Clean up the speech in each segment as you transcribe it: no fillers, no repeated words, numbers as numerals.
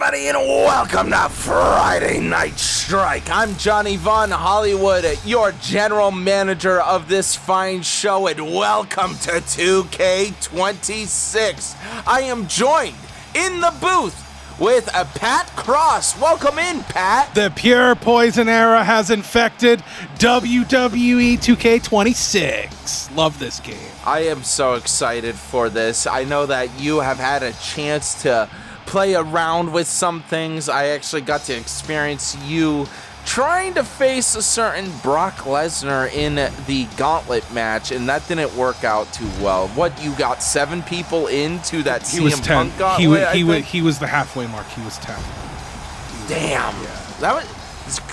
everybody, and welcome to Friday Night Strike. I'm Johnny Von Hollywood, your general manager of this fine show, and welcome to 2K26. I am joined in the booth with a Pat Cross. Welcome in, Pat. The pure poison era has infected WWE 2K26. Love this game. I am so excited for this. I know that you have had a chance to play around with some things. I actually got to experience you trying to face a certain Brock Lesnar in the gauntlet match, and that didn't work out too well. What, you got 7 people into that CM Punk gauntlet? He was the halfway mark. He was 10. Damn. That was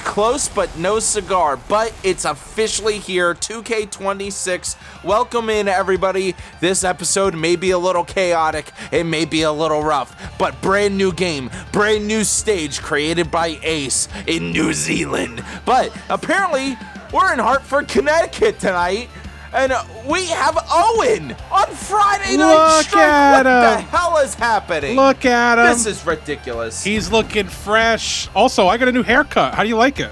close, but no cigar. But it's officially here, 2K26. Welcome in, everybody. This episode may be a little chaotic. It may be a little rough, but brand new game, brand new stage created by Ace in New Zealand. But apparently, we're in Hartford, Connecticut tonight. And we have Eoin on Friday Night Strike. What the hell is happening? Look at him. This is ridiculous. He's looking fresh. Also, I got a new haircut. How do you like it?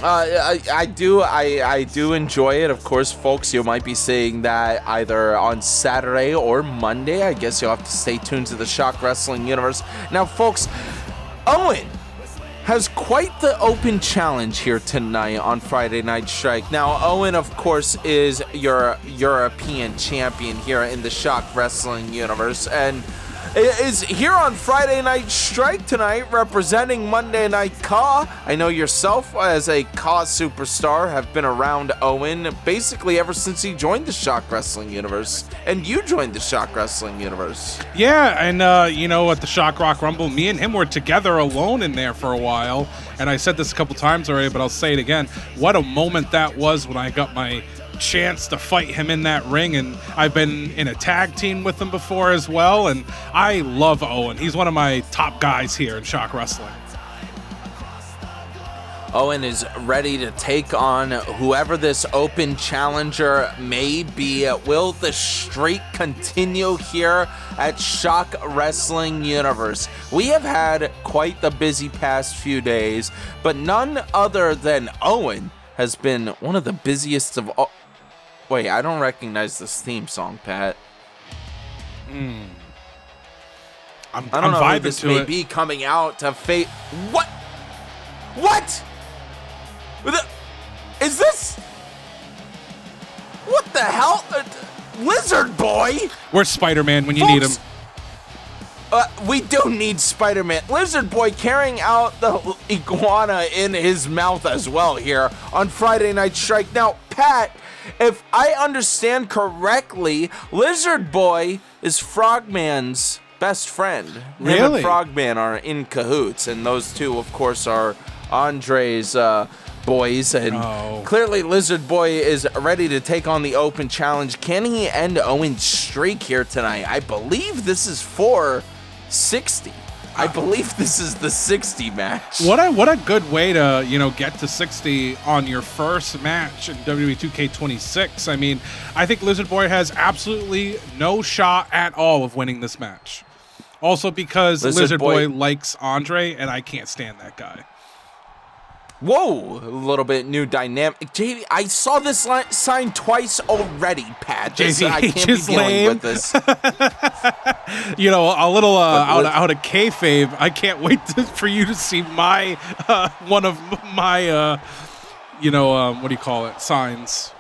I do enjoy it. Of course, folks, you might be seeing that either on Saturday or Monday. I guess you'll have to stay tuned to the ShockWrestling universe. Now, folks, Eoin has quite the open challenge here tonight on Friday Night Strike. Now, Eoin, of course, is your European champion here in the ShockWrestling universe, and is here on Friday Night Strike tonight representing Monday Night Raw. I know yourself as a Raw superstar have been around Eoin basically ever since he joined the ShockWrestling universe, and you joined the ShockWrestling universe. Yeah, and you know, at the Shock Rock Rumble, me and him were together alone in there for a while, and I said this a couple times already, but I'll say it again. What a moment that was when I got my chance to fight him in that ring, and I've been in a tag team with him before as well, and I love Eoin. He's one of my top guys here in Shock Wrestling. Eoin is ready to take on whoever this open challenger may be. Will the streak continue here at Shock Wrestling Universe? We have had quite the busy past few days, but none other than Eoin has been one of the busiest of all. Wait, I don't recognize this theme song, Pat. I'm I don't know who vibing this to may it. be coming out to fate. What? What? Is this? What the hell? Lizard Boy? Where's Spider-Man when you Folks, need him? We do need Spider-Man. Lizard Boy carrying out the iguana in his mouth as well here on Friday Night Strike. Now, Pat, if I understand correctly, Lizard Boy is Frogman's best friend. Really? Him and Frogman are in cahoots, and those two, of course, are Andre's boys, and clearly Lizard Boy is ready to take on the open challenge. Can he end Eoin's streak here tonight? I believe this is for 60. I believe this is the 60 match. What a good way to, you know, get to 60 on your first match in WWE 2K26. I mean, I think Lizard Boy has absolutely no shot at all of winning this match. Also because Lizard Boy likes Andre, and I can't stand that guy. Whoa, a little bit new dynamic. JV, I saw this sign twice already, Pat. I can't be dealing with this. You know, a little out of kayfabe. I can't wait for you to see my one of my what do you call it? Signs.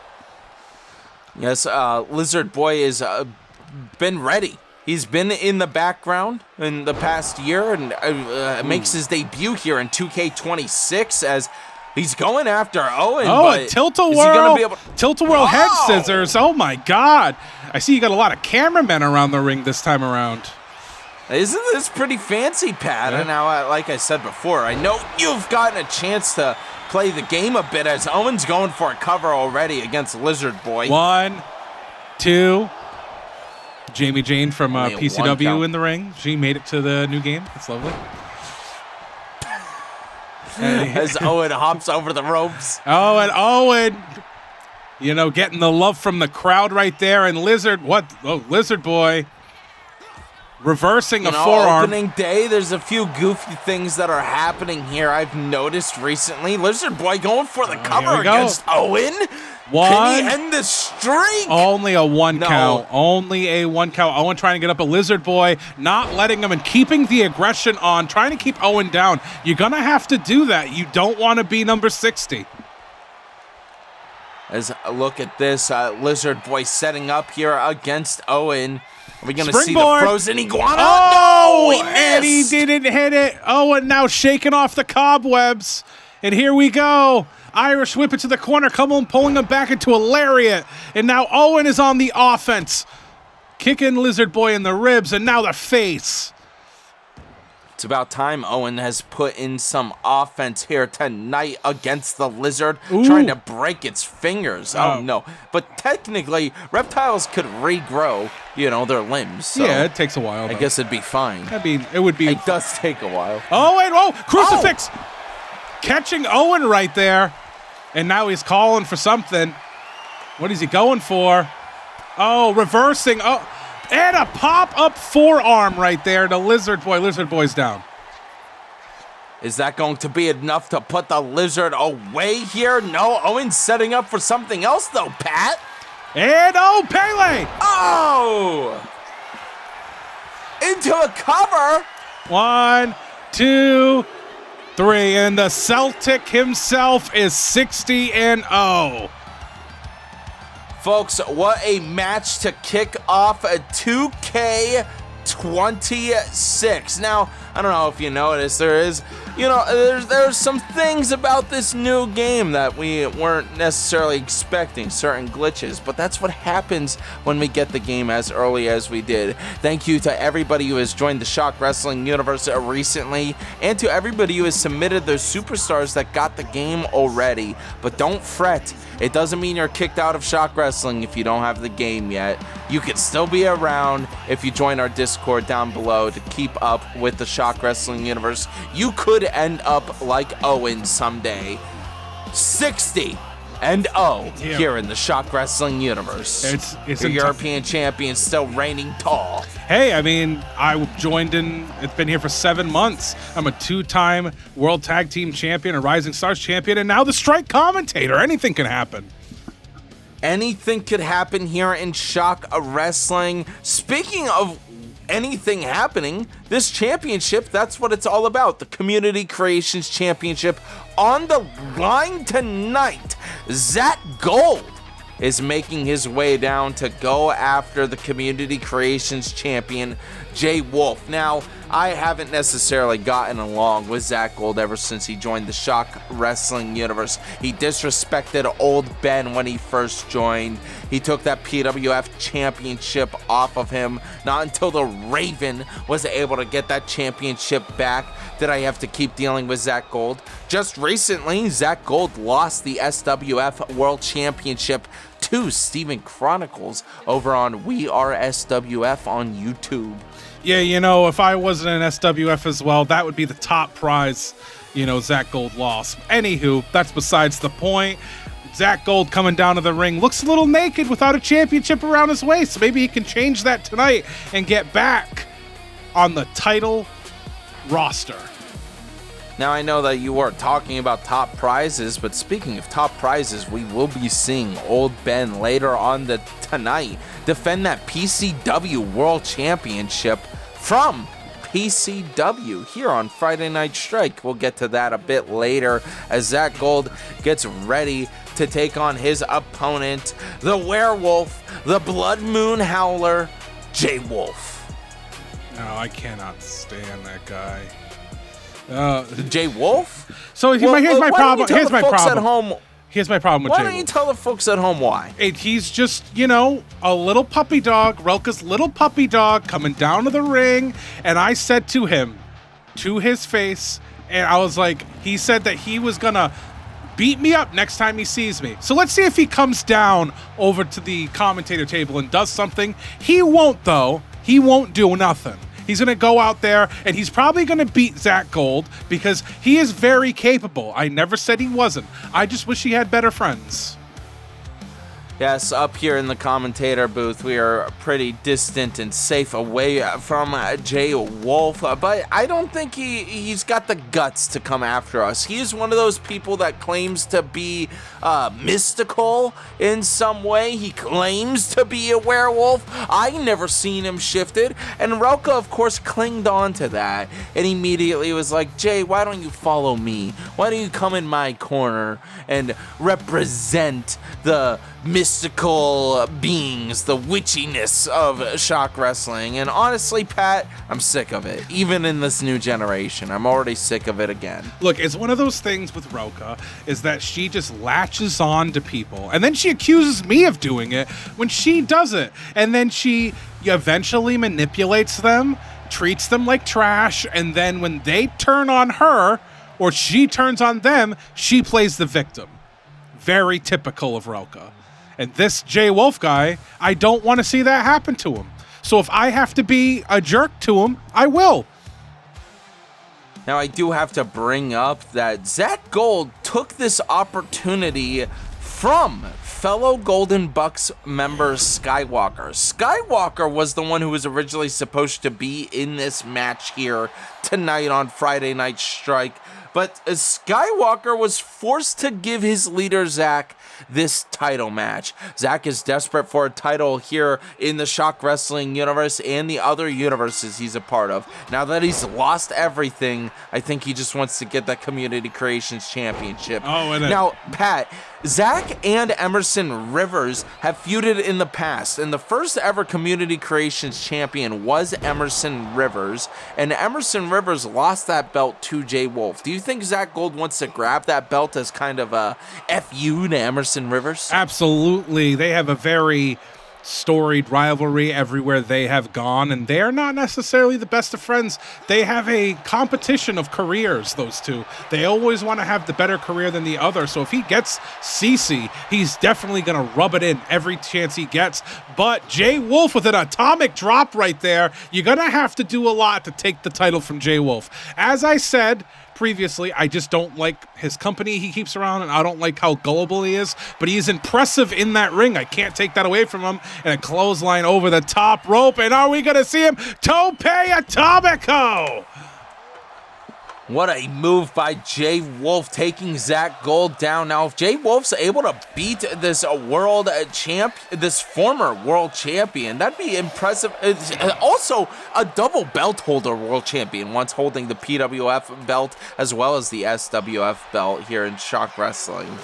Yes, Lizard Boy has been ready. He's been in the background in the past year, and makes his debut here in 2K26 as he's going after Eoin. Oh, Tilt-A-Whirl head scissors. Oh my God. I see you got a lot of cameramen around the ring this time around. Isn't this pretty fancy, Pat? And now, like I said before, I know you've gotten a chance to play the game a bit as Eoin's going for a cover already against Lizard Boy. 1, 2. Jamie Jane from PCW in the ring. She made it to the new game. That's lovely. As Eoin hops over the ropes. Oh, and Eoin, you know, getting the love from the crowd right there. And Lizard Boy Reversing a know, forearm. Opening day, there's a few goofy things that are happening here I've noticed recently. Lizard Boy going for the cover against Eoin. Can he end the streak? Only a one count. Only a one count. Eoin trying to get up a Lizard Boy, not letting him and keeping the aggression on, trying to keep Eoin down. You're going to have to do that. You don't want to be number 60. As look at this, Lizard Boy setting up here against Eoin. Are we going to see the frozen iguana? Oh, no, and he didn't hit it. Eoin now shaking off the cobwebs. And here we go. Irish whip it to the corner, pulling him back into a lariat. And now Eoin is on the offense. Kicking Lizard Boy in the ribs, and now the face. It's about time Eoin has put in some offense here tonight against the lizard, trying to break its fingers. Oh, no. But technically, reptiles could regrow, their limbs. So yeah, it takes a while. I guess it'd be fine. I mean, it would be. It does take a while. Oh, wait, crucifix! Oh. Catching Eoin right there. And now he's calling for something. What is he going for? Oh, reversing. Oh, and a pop-up forearm right there to Lizard Boy. Lizard Boy's down. Is that going to be enough to put the lizard away here? No, Eoin's setting up for something else, though, Pat. And, Pele! Oh! Into a cover. 1, 2, 3. And the Celtic himself is 60-0. Folks, what a match to kick off a 2K26. Now, I don't know if you noticed, there's some things about this new game that we weren't necessarily expecting, certain glitches, but that's what happens when we get the game as early as we did. Thank you to everybody who has joined the Shock Wrestling universe recently, and to everybody who has submitted their superstars that got the game already. But don't fret, it doesn't mean you're kicked out of Shock Wrestling if you don't have the game yet. You can still be around if you join our Discord down below to keep up with the Shock Wrestling universe. You could end up like Eoin someday. 60-0 here in the Shock Wrestling universe. It's the European champion still reigning tall. Hey, I mean, I joined in, it's been here for 7 months. I'm a 2-time World Tag Team Champion, a Rising Stars Champion, and now the Strike Commentator. Anything can happen. Anything could happen here in Shock Wrestling. Speaking of anything happening, this championship, that's what it's all about. The Community Creations Championship on the line tonight. Zach Gold is making his way down to go after the Community Creations Champion, Jay Wolf. Now, I haven't necessarily gotten along with Zach Gold ever since he joined the Shock Wrestling universe. He disrespected Old Ben when he first joined. He took that PWF championship off of him. Not until the Raven was able to get that championship back did I have to keep dealing with Zach Gold. Just recently, Zach Gold lost the SWF World Championship to Steven Chronicles over on We Are SWF on YouTube. Yeah, if I wasn't an SWF as well, that would be the top prize, Zach Gold lost. Anywho, that's besides the point. Zach Gold coming down to the ring looks a little naked without a championship around his waist. Maybe he can change that tonight and get back on the title roster. Now, I know that you weren't talking about top prizes, but speaking of top prizes, we will be seeing Old Ben later on tonight defend that PCW World Championship from PCW here on Friday Night Strike. We'll get to that a bit later as Zach Gold gets ready to take on his opponent, the Werewolf, the Blood Moon Howler, Jay Wolf. No, I cannot stand that guy. Jay Wolf? So here's my problem. Here's my problem. Here's my problem with Jay Wolf. Why don't you tell the folks at home why? He's just, a little puppy dog, Relka's little puppy dog coming down to the ring. And I said to him, to his face, and I was like, he said that he was going to beat me up next time he sees me. So let's see if he comes down over to the commentator table and does something. He won't, though. He won't do nothing. He's going to go out there, and he's probably going to beat Zach Gold because he is very capable. I never said he wasn't. I just wish he had better friends. Yes, up here in the commentator booth, we are pretty distant and safe away from Jay Wolf, but I don't think he's got the guts to come after us. He is one of those people that claims to be mystical in some way. He claims to be a werewolf. I never seen him shifted, and Relka, of course, clinged on to that, and immediately was like, Jay, why don't you follow me? Why don't you come in my corner and represent the mystical beings, the witchiness of Shock Wrestling? And honestly, Pat, I'm sick of it. Even in this new generation, I'm already sick of it again. Look, it's one of those things with Roka, is that she just latches on to people, and then she accuses me of doing it when she does it, and then she eventually manipulates them, treats them like trash, and then when they turn on her, or she turns on them, she plays the victim. Very typical of Roka. And this Jay Wolf guy, I don't want to see that happen to him. So if I have to be a jerk to him, I will. Now, I do have to bring up that Zach Gold took this opportunity from fellow Golden Bucks member Skywalker. Skywalker was the one who was originally supposed to be in this match here tonight on Friday Night Strike, but Skywalker was forced to give his leader, Zach, this title match. Zach is desperate for a title here in the Shock Wrestling universe and the other universes he's a part of. Now that he's lost everything, I think he just wants to get that Community Creations Championship. Now, Pat, Zach and Emerson Rivers have feuded in the past, and the first ever Community Creations champion was Emerson Rivers, and Emerson Rivers lost that belt to Jay Wolf. Do you think Zach Gold wants to grab that belt as kind of a FU to Emerson Rivers? Absolutely. They have a very storied rivalry everywhere they have gone, and they're not necessarily the best of friends. They have a competition of careers, those two. They always want to have the better career than the other, so if he gets CC, he's definitely going to rub it in every chance he gets. But Jay Wolf with an atomic drop right there, you're going to have to do a lot to take the title from Jay Wolf. As I said previously, I just don't like his company he keeps around, and I don't like how gullible he is, but he's impressive in that ring. I can't take that away from him. And a clothesline over the top rope, and are we going to see him Tope Atomico? What a move by Jay Wolf, taking Zach Gold down. Now, if Jay Wolf's able to beat this this former world champion, that'd be impressive. Also, a double belt holder world champion, once holding the PWF belt as well as the SWF belt here in Shock Wrestling.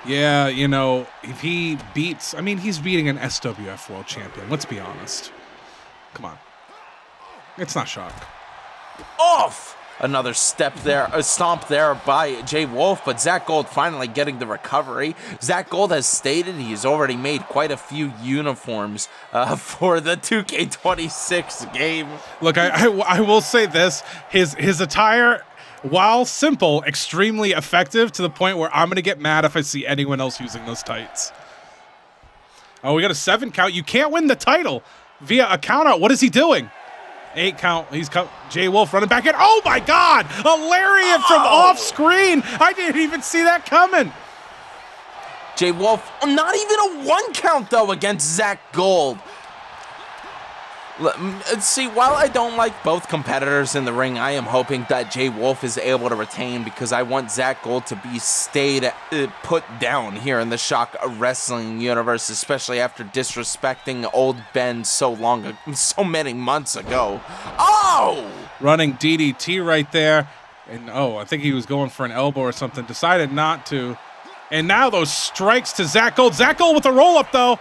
Yeah, you know, if he beats, I mean, he's beating an SWF world champion. Let's be honest. Come on. It's not Shock. Off! Another step there, a stomp there by Jay Wolf, but Zach Gold finally getting the recovery. Zach Gold has stated he's already made quite a few uniforms for the 2K26 game. Look, I will say this. His attire, while simple, extremely effective to the point where I'm going to get mad if I see anyone else using those tights. Oh, we got a 7 count. You can't win the title via a count out. What is he doing? 8 count. Jay Wolf running back in. Oh my God! A lariat from off screen. I didn't even see that coming. Jay Wolf, not even a 1 count though against Zach Gold. See, while I don't like both competitors in the ring, I am hoping that Jay Wolf is able to retain, because I want Zach Gold to be put down here in the Shock Wrestling universe, especially after disrespecting old Ben so many months ago. Oh! Running DDT right there. And I think he was going for an elbow or something. Decided not to. And now those strikes to Zach Gold. Zach Gold with a roll-up, though.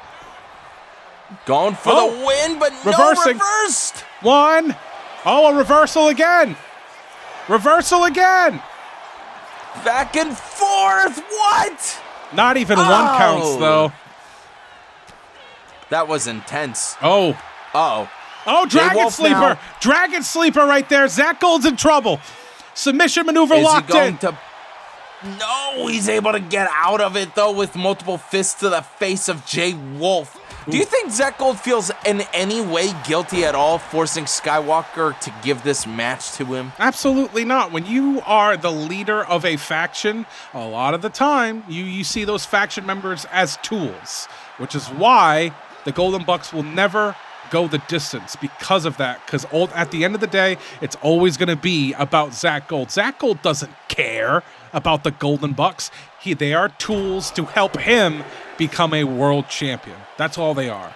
Going for the win, but reversing. No, reversed. 1. A reversal again. Reversal again. Back and forth. What? Not even 1 counts, though. That was intense. Oh, Dragon Sleeper. Now. Dragon Sleeper right there. Zach Gold's in trouble. Submission maneuver locked in. No, he's able to get out of it, though, with multiple fists to the face of Jay Wolf. Do you think Zach Gold feels in any way guilty at all forcing Skywalker to give this match to him? Absolutely not. When you are the leader of a faction, a lot of the time, you see those faction members as tools, which is why the Golden Bucks will never go the distance because of that. Because at the end of the day, it's always going to be about Zach Gold. Zach Gold doesn't care about the Golden Bucks. They are tools to help him become a world champion. That's all they are.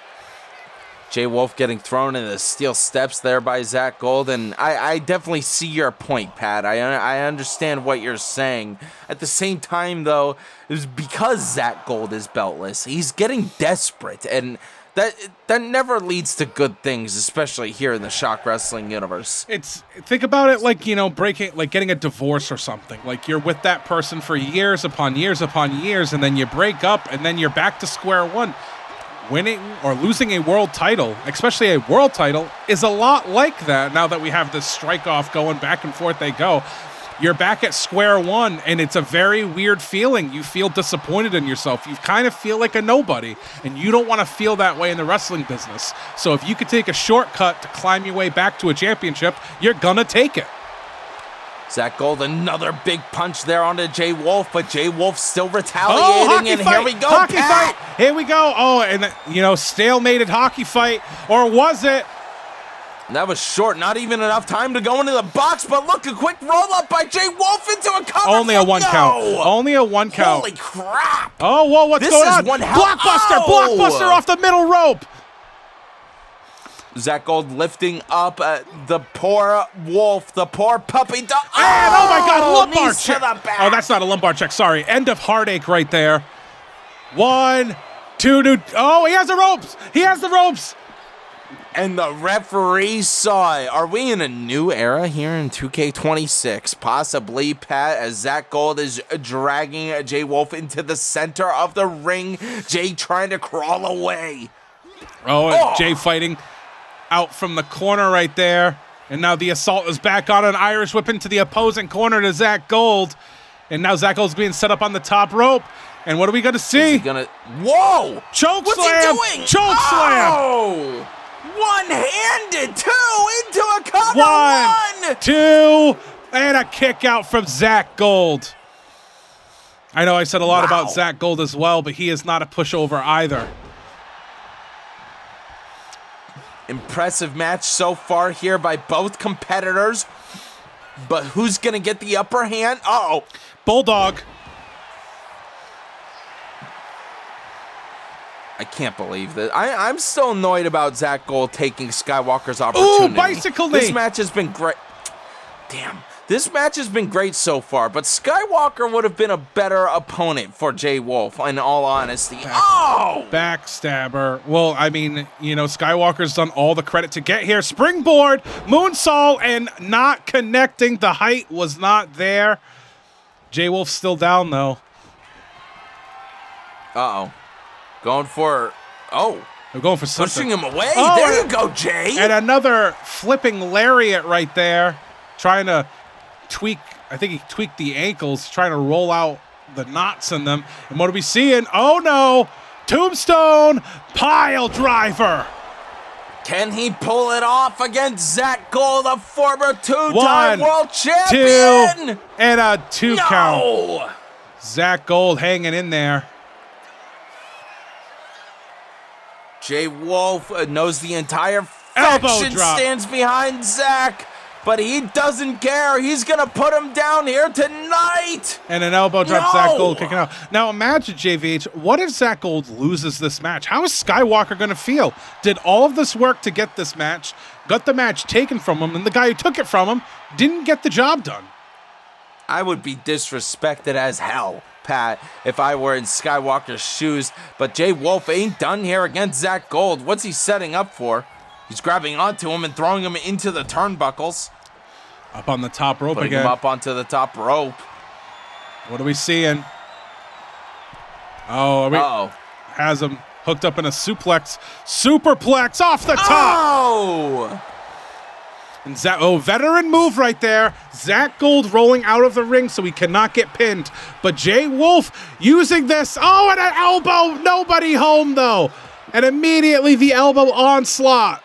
Jay Wolf getting thrown in the steel steps there by Zach Gold, and I definitely see your point, Pat. I understand what you're saying. At the same time, though, it was because Zach Gold is beltless. He's getting desperate, and that never leads to good things, especially here in the Shock Wrestling universe. Think about it like, getting a divorce or something. Like you're with that person for years upon years upon years, and then you break up, and then you're back to square one. Winning or losing a world title, especially a world title, is a lot like that. Now that we have this strike off going back and forth, they go. You're back at square one, and it's a very weird feeling. You feel disappointed in yourself. You kind of feel like a nobody, and you don't want to feel that way in the wrestling business. So if you could take a shortcut to climb your way back to a championship, you're going to take it. Zach Gold, another big punch there onto Jay Wolf, but Jay Wolf still retaliating, and here we go, hockey Pat. fight. Here we go. Oh, and, stalemated hockey fight, or was it? That was short, not even enough time to go into the box, but look, a quick roll-up by Jay Wolf into a cover. Only a one count. Only a one count. Holy crap. Oh, whoa, what's going on? Blockbuster, Blockbuster off the middle rope. Zach Gold lifting up the poor Wolf, the poor puppy dog. Oh my God, lumbar check. Oh, that's not a lumbar check, sorry. End of heartache right there. 1, 2, oh, he has the ropes. He has the ropes. And the referee saw it. Are we in a new era here in 2K26? Possibly, Pat, as Zach Gold is dragging Jay Wolf into the center of the ring. Jay trying to crawl away. Oh, Jay fighting out from the corner right there. And now the assault is back on an Irish whip into the opposing corner to Zach Gold. And now Zach Gold's being set up on the top rope. And what are we going to see? Whoa! Choke What's slam! he doing? Choke slam! One-handed, 2 into a cover, 1, 2, and a kick out from Zach Gold. I know I said a lot about Zach Gold as well, but he is not a pushover either. Impressive match so far here by both competitors, but who's going to get the upper hand? Uh-oh. Bulldog. I can't believe that. I'm still annoyed about Zach Gold taking Skywalker's opportunity. Ooh, bicycle knee. This match has been great. Damn. This match has been great so far, but Skywalker would have been a better opponent for Jay Wolf, in all honesty. Backstabber. Well, I mean, Skywalker's done all the credit to get here. Springboard, moonsault, and not connecting. The height was not there. Jay Wolf's still down, though. Uh-oh. Going for, they're going for something. Pushing him away. Oh, there you go, Jay. And another flipping lariat right there. Trying to tweak, I think he tweaked the ankles, trying to roll out the knots in them. And what are we seeing? Oh, no. Tombstone pile driver. Can he pull it off against Zach Gold, a former 2-time world champion? 2, and a 2 count. Zach Gold hanging in there. Jay Wolf knows the entire faction stands behind Zach, but he doesn't care. He's going to put him down here tonight. And an elbow drop, Zach Gold kicking out. Now imagine, JVH, what if Zach Gold loses this match? How is Skywalker going to feel? Did all of this work to get this match, got the match taken from him, and the guy who took it from him didn't get the job done? I would be disrespected as hell, Pat, if I were in Skywalker's shoes, but Jay Wolf ain't done here against Zach Gold. What's he setting up for? He's grabbing onto him and throwing him into the turnbuckles. Up on the top rope Putting again. him up onto the top rope. What are we seeing? Oh, has him hooked up in a suplex. Superplex off the top. Oh! And veteran move right there. Zach Gold rolling out of the ring so he cannot get pinned. But Jay Wolf using this. Oh, and an elbow. Nobody home, though. And immediately the elbow onslaught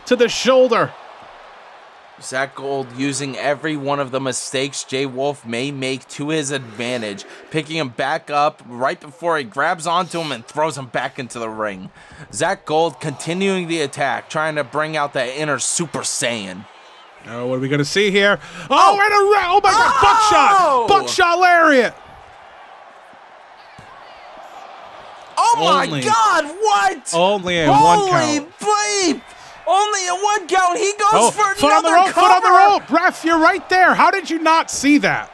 to the shoulder. Zach Gold using every one of the mistakes Jay Wolf may make to his advantage, picking him back up right before he grabs onto him and throws him back into the ring. Zach Gold continuing the attack, trying to bring out the inner Super Saiyan. Oh, what are we going to see here? Oh my God, buckshot lariat. Oh my God, what? Only in one count. Holy bleep! Only in one count. He goes for foot on the rope, cover. Foot on the rope. Ref, you're right there. How did you not see that?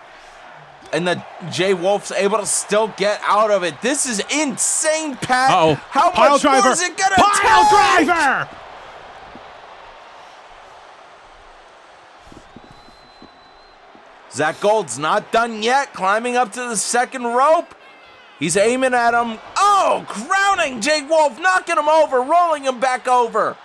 And the Jay Wolf's able to still get out of it. This is insane, Pat. Uh-oh. How much more is it gonna take? Pile driver! Zach Gold's not done yet. Climbing up to the second rope. He's aiming at him. Oh, crowning Jay Wolf, knocking him over, rolling him back over.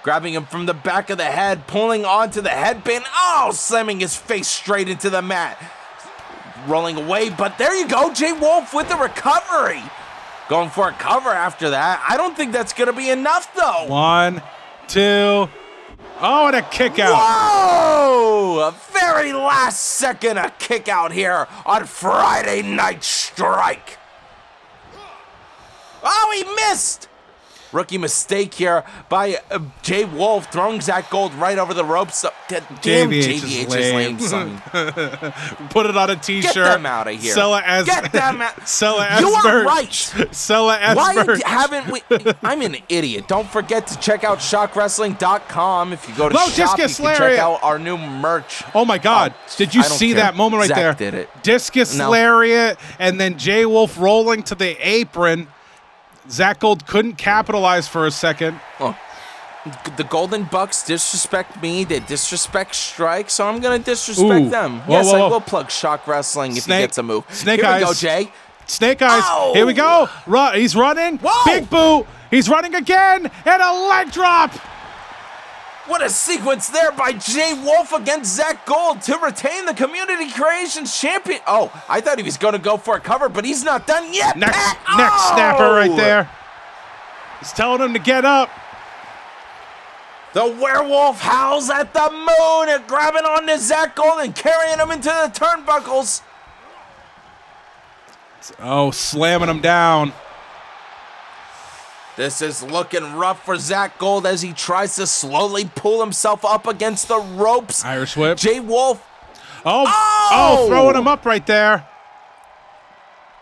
Grabbing him from the back of the head, pulling onto the headband. Oh, slamming his face straight into the mat. Rolling away, but there you go. Jay Wolf with the recovery. Going for a cover after that. I don't think that's going to be enough, though. 1, 2. Oh, and a kick out. Whoa! A very last second, a kick out here on Friday Night Strike. Oh, he missed. Rookie mistake here by Jay Wolf, throwing Zach Gold right over the ropes. Damn, JVH is lame, son. Put it on a T-shirt. Get them out of here. Sell it as Get them out. Sell it as you merch. are right. Sell it as Why merch. haven't we? I'm an idiot. Don't forget to check out ShockWrestling.com. If you go to shop, you can check out our new merch. Oh my God! Did you see that moment right there? Zach did it. Discus lariat, and then Jay Wolf rolling to the apron. Zach Gold couldn't capitalize for a second. Oh. The Golden Bucks disrespect me. They disrespect Strike, so I'm going to disrespect them. Whoa, yes, whoa, whoa. I will plug Shock Wrestling if he gets a move. Snake Here eyes. we go, Jay. Snake eyes. Oh. Here we go. He's running. Whoa. Big boot. He's running again. And a leg drop. What a sequence there by Jay Wolf against Zach Gold to retain the Community Creations Champion. Oh, I thought he was going to go for a cover, but he's not done yet. Neck snapper right there. He's telling him to get up. The werewolf howls at the moon and grabbing onto Zach Gold and carrying him into the turnbuckles. Oh, slamming him down. This is looking rough for Zach Gold as he tries to slowly pull himself up against the ropes. Irish whip. Jay Wolf. Oh, throwing him up right there.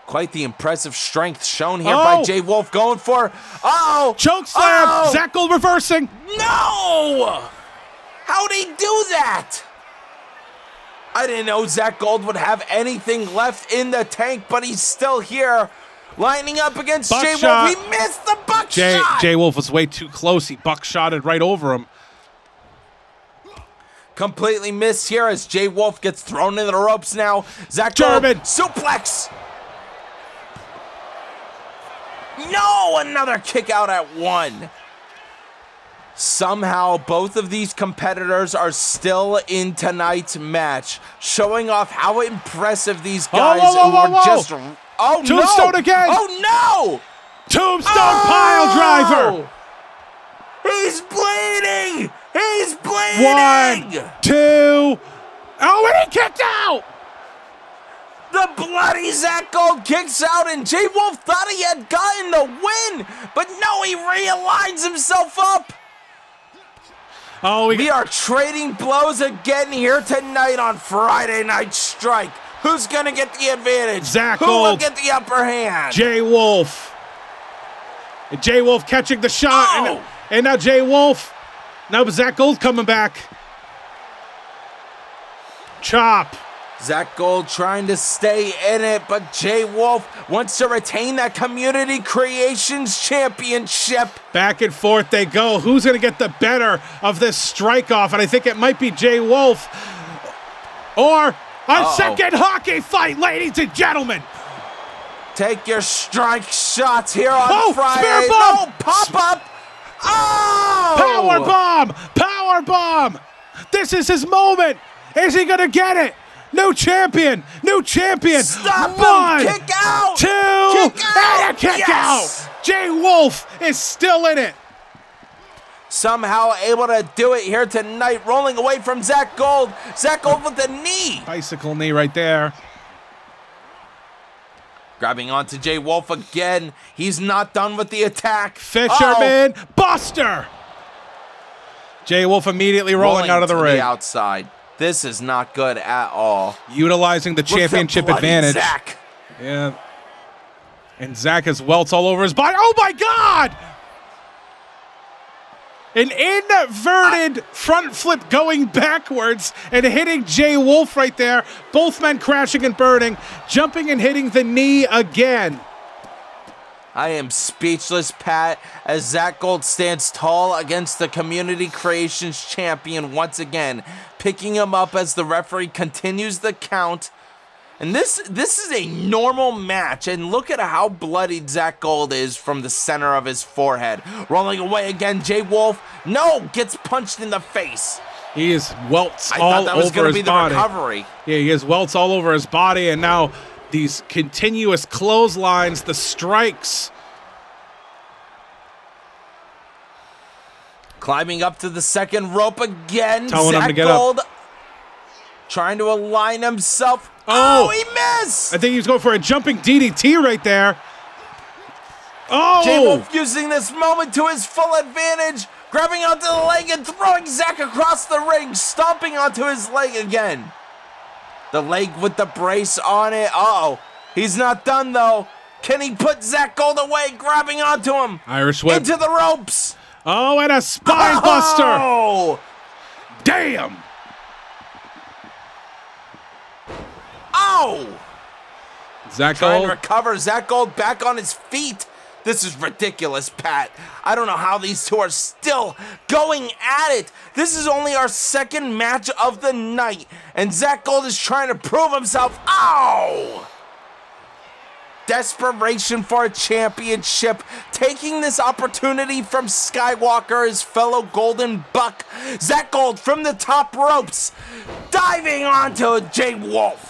Quite the impressive strength shown here by Jay Wolf going for, choke slam. Zach Gold reversing. No! How'd he do that? I didn't know Zach Gold would have anything left in the tank, but he's still here. Lining up against Jay Wolf. He missed the buckshot. Jay Wolf was way too close. He buckshotted right over him. Completely missed here as Jay Wolf gets thrown into the ropes now. Zach Gold, suplex. No, another kick out at 1. Somehow, both of these competitors are still in tonight's match, showing off how impressive these guys were just... Oh, Tombstone again. Oh, no. Tombstone pile driver. He's bleeding. He's bleeding. 1, 2. Oh, and he kicked out. The bloody Zach Gold kicks out, and Jay Wolf thought he had gotten the win, but no, he realigns himself up. We are trading blows again here tonight on Friday Night Strike. Who's going to get the advantage? Zach Who Gold. will get the upper hand? Jay Wolf. And Jay Wolf catching the shot. And now Jay Wolf. Now Zach Gold coming back. Chop. Zach Gold trying to stay in it, but Jay Wolf wants to retain that Community Creations Championship. Back and forth they go. Who's going to get the better of this strike-off? And I think it might be Jay Wolf. Or a second hockey fight, ladies and gentlemen. Take your strike shots here on Friday. Spear bomb. No, pop-up. Power bomb. Power bomb. This is his moment. Is he going to get it? New champion! New champion! Stop 1, him! Kick out! 2, kick out! And a kick out! Jay Wolf is still in it. Somehow able to do it here tonight, rolling away from Zach Gold. Zach Gold with the knee. Bicycle knee right there. Grabbing onto Jay Wolf again. He's not done with the attack. Fisherman Buster. Jay Wolf immediately rolling out of the ring. Outside. This is not good at all. Utilizing the championship advantage. Zach. Yeah. And Zach has welts all over his body. Oh my God! An inverted front flip going backwards and hitting Jay Wolf right there. Both men crashing and burning, jumping and hitting the knee again. I am speechless, Pat, as Zach Gold stands tall against the Community Creations champion once again, picking him up as the referee continues the count. And this is a normal match, and look at how bloodied Zach Gold is from the center of his forehead. Rolling away again, Jay Wolf, gets punched in the face. He is welts all over his body. I thought that was going to be the recovery. Yeah, he has welts all over his body, and now these continuous clotheslines, the strikes. Climbing up to the second rope again. Telling him to get Gold up. Trying to align himself. Oh, he missed! I think he was going for a jumping DDT right there. Oh! Jay Wolf using this moment to his full advantage, grabbing onto the leg and throwing Zach across the ring, stomping onto his leg again. The leg with the brace on it. Uh-oh. He's not done, though. Can he put Zach Gold away, grabbing onto him? Irish whip. Into the ropes. Oh, and a spine buster. Oh! Damn. Oh! Zach Trying Gold. to recover. Zach Gold back on his feet. This is ridiculous, Pat. I don't know how these two are still going at it. This is only our second match of the night, and Zach Gold is trying to prove himself. Ow! Desperation for a championship, taking this opportunity from Skywalker, his fellow Golden Buck. Zach Gold from the top ropes, diving onto Jay Wolf.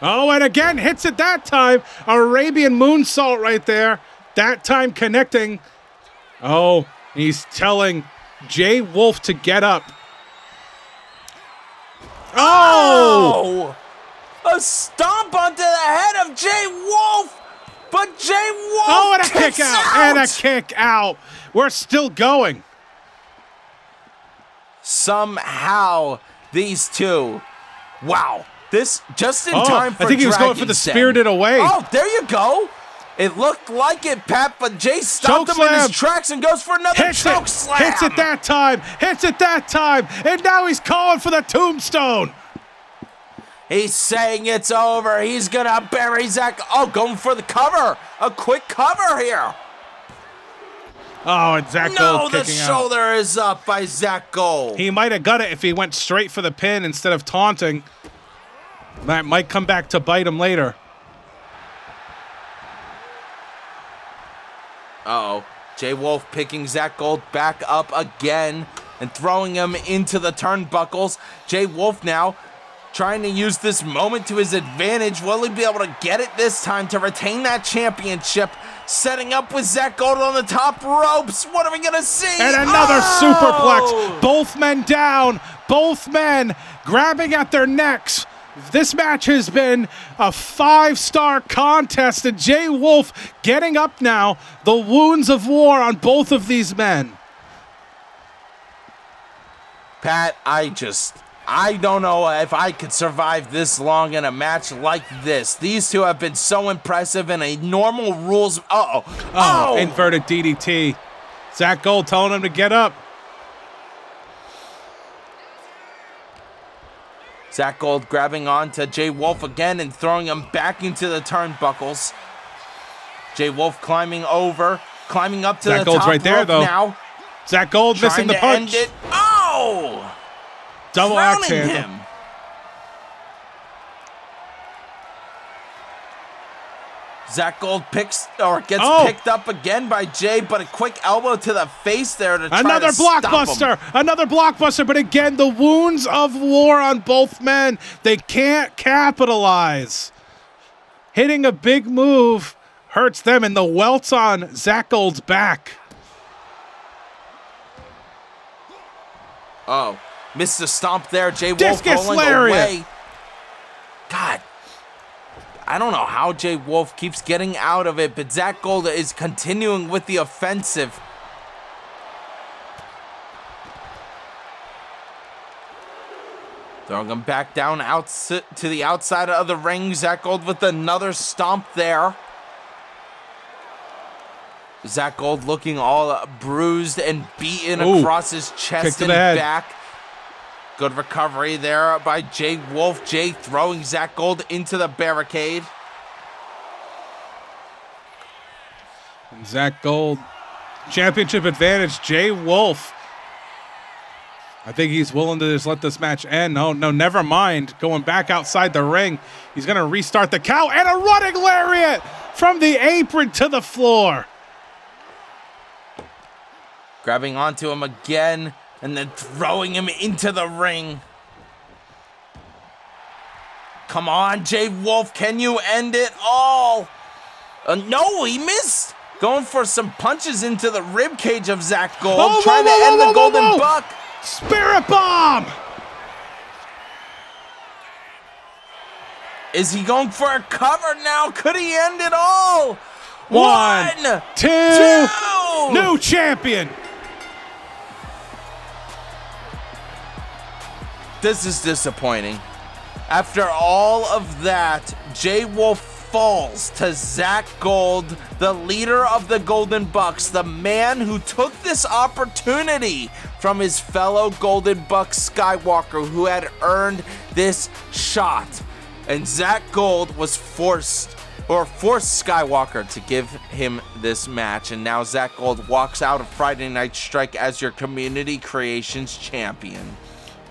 Oh, and again, hits it that time. Arabian moonsault right there. That time connecting. Oh, he's telling Jay Wolf to get up. Oh! A stomp onto the head of Jay Wolf. But Jay Wolf Oh, and a kicks kick out. out. And a kick out. We're still going. Somehow, these two. Wow. This just in time for I think he was going for the Dragon's Den. Spirited Away. Oh, there you go. It looked like it, Pat, but Jay stopped him in his tracks and goes for another choke slam. Hits it that time. Hits it that time. And now he's calling for the tombstone. He's saying it's over. He's going to bury Zach. Oh, going for the cover. A quick cover here. Oh, and Zach Gold No, the kicking out. shoulder is up by Zach Gold. He might have got it if he went straight for the pin instead of taunting. That might come back to bite him later. Uh-oh. Jay Wolf picking Zach Gold back up again and throwing him into the turnbuckles. Jay Wolf now trying to use this moment to his advantage. Will he be able to get it this time to retain that championship? Setting up with Zach Gold on the top ropes. What are we going to see? And another superplex. Both men down. Both men grabbing at their necks. This match has been a 5-star contest, and Jay Wolf getting up now. The wounds of war on both of these men. Pat, I don't know if I could survive this long in a match like this. These two have been so impressive in a normal rules. Oh, inverted DDT. Zach Gold telling him to get up. Zach Gold grabbing on to Jay Wolf again and throwing him back into the turnbuckles. Jay Wolf climbing over, climbing up to Zach the Gold's top right there, rope though. now. Zach Gold missing the punch. End it. Oh! Double axe Drowning handle. him. Zach Gold gets picked up again by Jay, but a quick elbow to the face there to try Another to stop him. blockbuster. Another blockbuster, but again, the wounds of war on both men. They can't capitalize. Hitting a big move hurts them, and the welts on Zacko's back. Oh, missed the stomp there. Jay Wolf Discus rolling lariat. away. God, I don't know how Jay Wolf keeps getting out of it, but Zach Gold is continuing with the offensive. Throwing him back down out to the outside of the ring. Zach Gold with another stomp there. Zach Gold looking all bruised and beaten across his chest and back. Good recovery there by Jay Wolf. Jay throwing Zach Gold into the barricade. And Zach Gold, championship advantage. Jay Wolf, I think he's willing to just let this match end. No, never mind. Going back outside the ring. He's going to restart the count and a running lariat from the apron to the floor. Grabbing onto him again and then throwing him into the ring. Come on, Jay Wolf, can you end it all? No, he missed. Going for some punches into the ribcage of Zach Gold, trying to end the Golden Buck. Spirit Bomb! Is he going for a cover now? Could he end it all? One, two. New champion. This is disappointing. After all of that, Jay Wolf falls to Zach Gold, the leader of the Golden Bucks, the man who took this opportunity from his fellow Golden Buck Skywalker who had earned this shot. And Zach Gold was forced Skywalker to give him this match. And now Zach Gold walks out of Friday Night Strike as your Community Creations champion.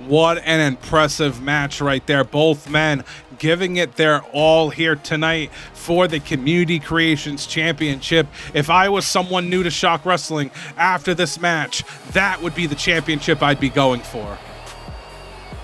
What an impressive match right there. Both men giving it their all here tonight for the Community Creations Championship. If I was someone new to Shock Wrestling after this match, that would be the championship I'd be going for.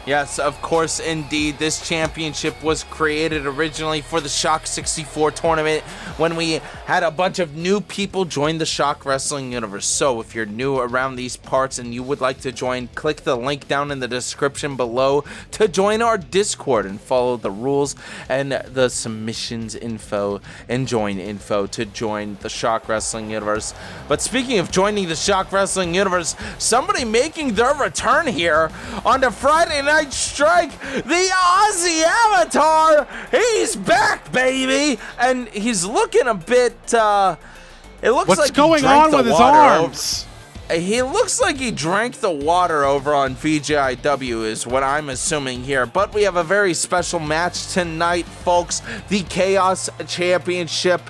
Yes, of course, indeed. This championship was created originally for the Shock 64 tournament when we had a bunch of new people join the Shock Wrestling universe. So if you're new around these parts and you would like to join, click the link down in the description below to join our Discord and follow the rules and the submissions info and join info to join the Shock Wrestling universe. But speaking of joining the Shock Wrestling universe, somebody making their return here on the Friday Night Strike, the Aussie Avatar. He's back, baby, and he's looking a bit. It looks What's like going on with his arms? He looks like he drank the water over on VJIW, is what I'm assuming here. But we have a very special match tonight, folks. The Chaos Championship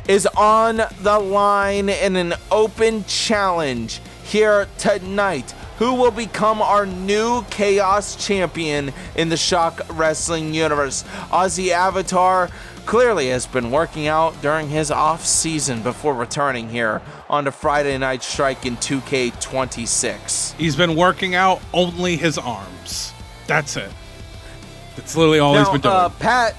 is on the line in an open challenge here tonight. Who will become our new Chaos Champion in the Shock Wrestling universe? Aussie Avatar clearly has been working out during his off season before returning here on the Friday Night Strike in 2K26. He's been working out only his arms. That's it. That's literally all he's been doing. Pat,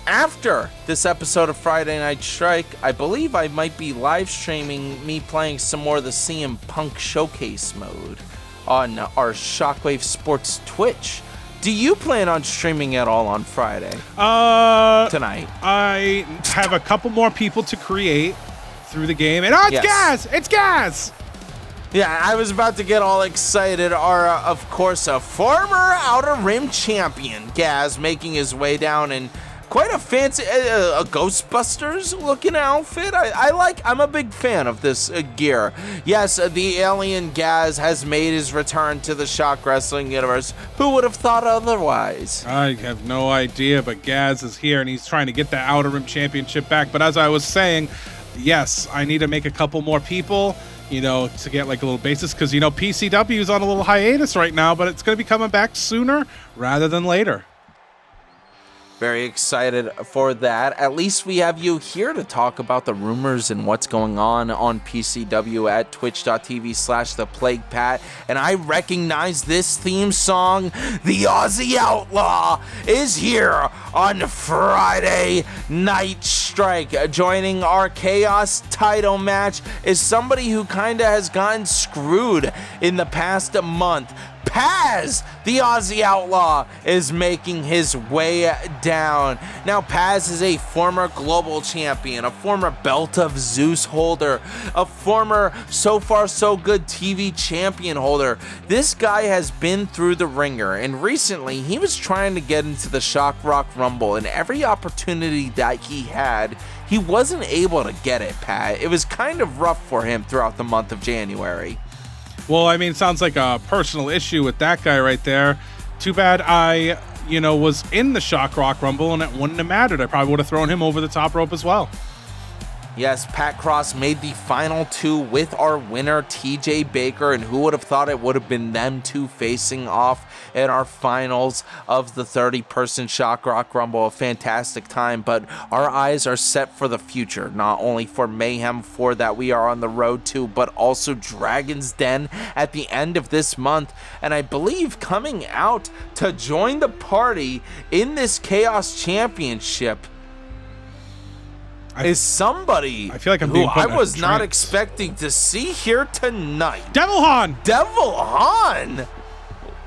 after this episode of Friday Night Strike, I believe I might be live streaming me playing some more of the CM Punk Showcase mode on our Shockwave Sports Twitch. Do you plan on streaming at all on Friday? Tonight. I have a couple more people to create through the game. And it's Gaz! It's Gaz! Yeah, I was about to get all excited. Our, of course, a former Outer Rim champion, Gaz, making his way down in quite a fancy, a Ghostbusters looking outfit. I'm a big fan of this gear. Yes, the alien Gaz has made his return to the Shock Wrestling universe. Who would have thought otherwise? I have no idea, but Gaz is here and he's trying to get the Outer Rim Championship back. But as I was saying, yes, I need to make a couple more people, you know, to get like a little basis, because, you know, PCW is on a little hiatus right now, but it's going to be coming back sooner rather than later. Very excited for that. At least we have you here to talk about the rumors and what's going on PCW at twitch.tv/theplaguepat. And I recognize this theme song. The Aussie Outlaw is here on Friday Night Strike. Joining our Chaos title match is somebody who kind of has gotten screwed in the past month. Paz, the Aussie Outlaw, is making his way down. Now, Paz is a former global champion, a former Belt of Zeus holder, a former So Far So Good TV champion holder. This guy has been through the ringer, and recently he was trying to get into the Shock Rock Rumble, and every opportunity that he had, he wasn't able to get it, Pat. It was kind of rough for him throughout the month of January. Well, I mean, it sounds like a personal issue with that guy right there. Too bad I, was in the Shock Rock Rumble and it wouldn't have mattered. I probably would have thrown him over the top rope as well. Yes, Pat Cross made the final two with our winner, TJ Baker, and who would have thought it would have been them two facing off in our finals of the 30-person Shock Rock Rumble. A fantastic time, but our eyes are set for the future, not only for Mayhem 4 that we are on the road to, but also Dragon's Den at the end of this month, and I believe coming out to join the party in this Chaos Championship is somebody I feel like I'm who being put I in a was not trance. expecting to see here tonight. Devil Han! Devil Han!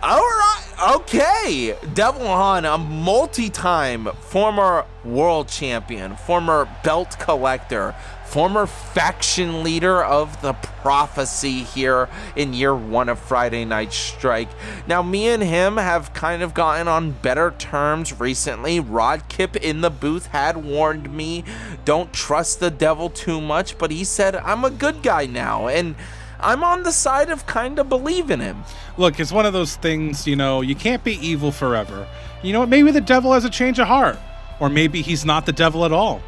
Alright, okay. Devil Han, a multi-time former world champion, former belt collector, former faction leader of the Prophecy here in year one of Friday Night Strike. Now, me and him have kind of gotten on better terms recently. Rod Kip in the booth had warned me, don't trust the devil too much, but he said, I'm a good guy now, and I'm on the side of kind of believing him. Look, it's one of those things, you can't be evil forever. You know what? Maybe the devil has a change of heart. Or maybe he's not the devil at all.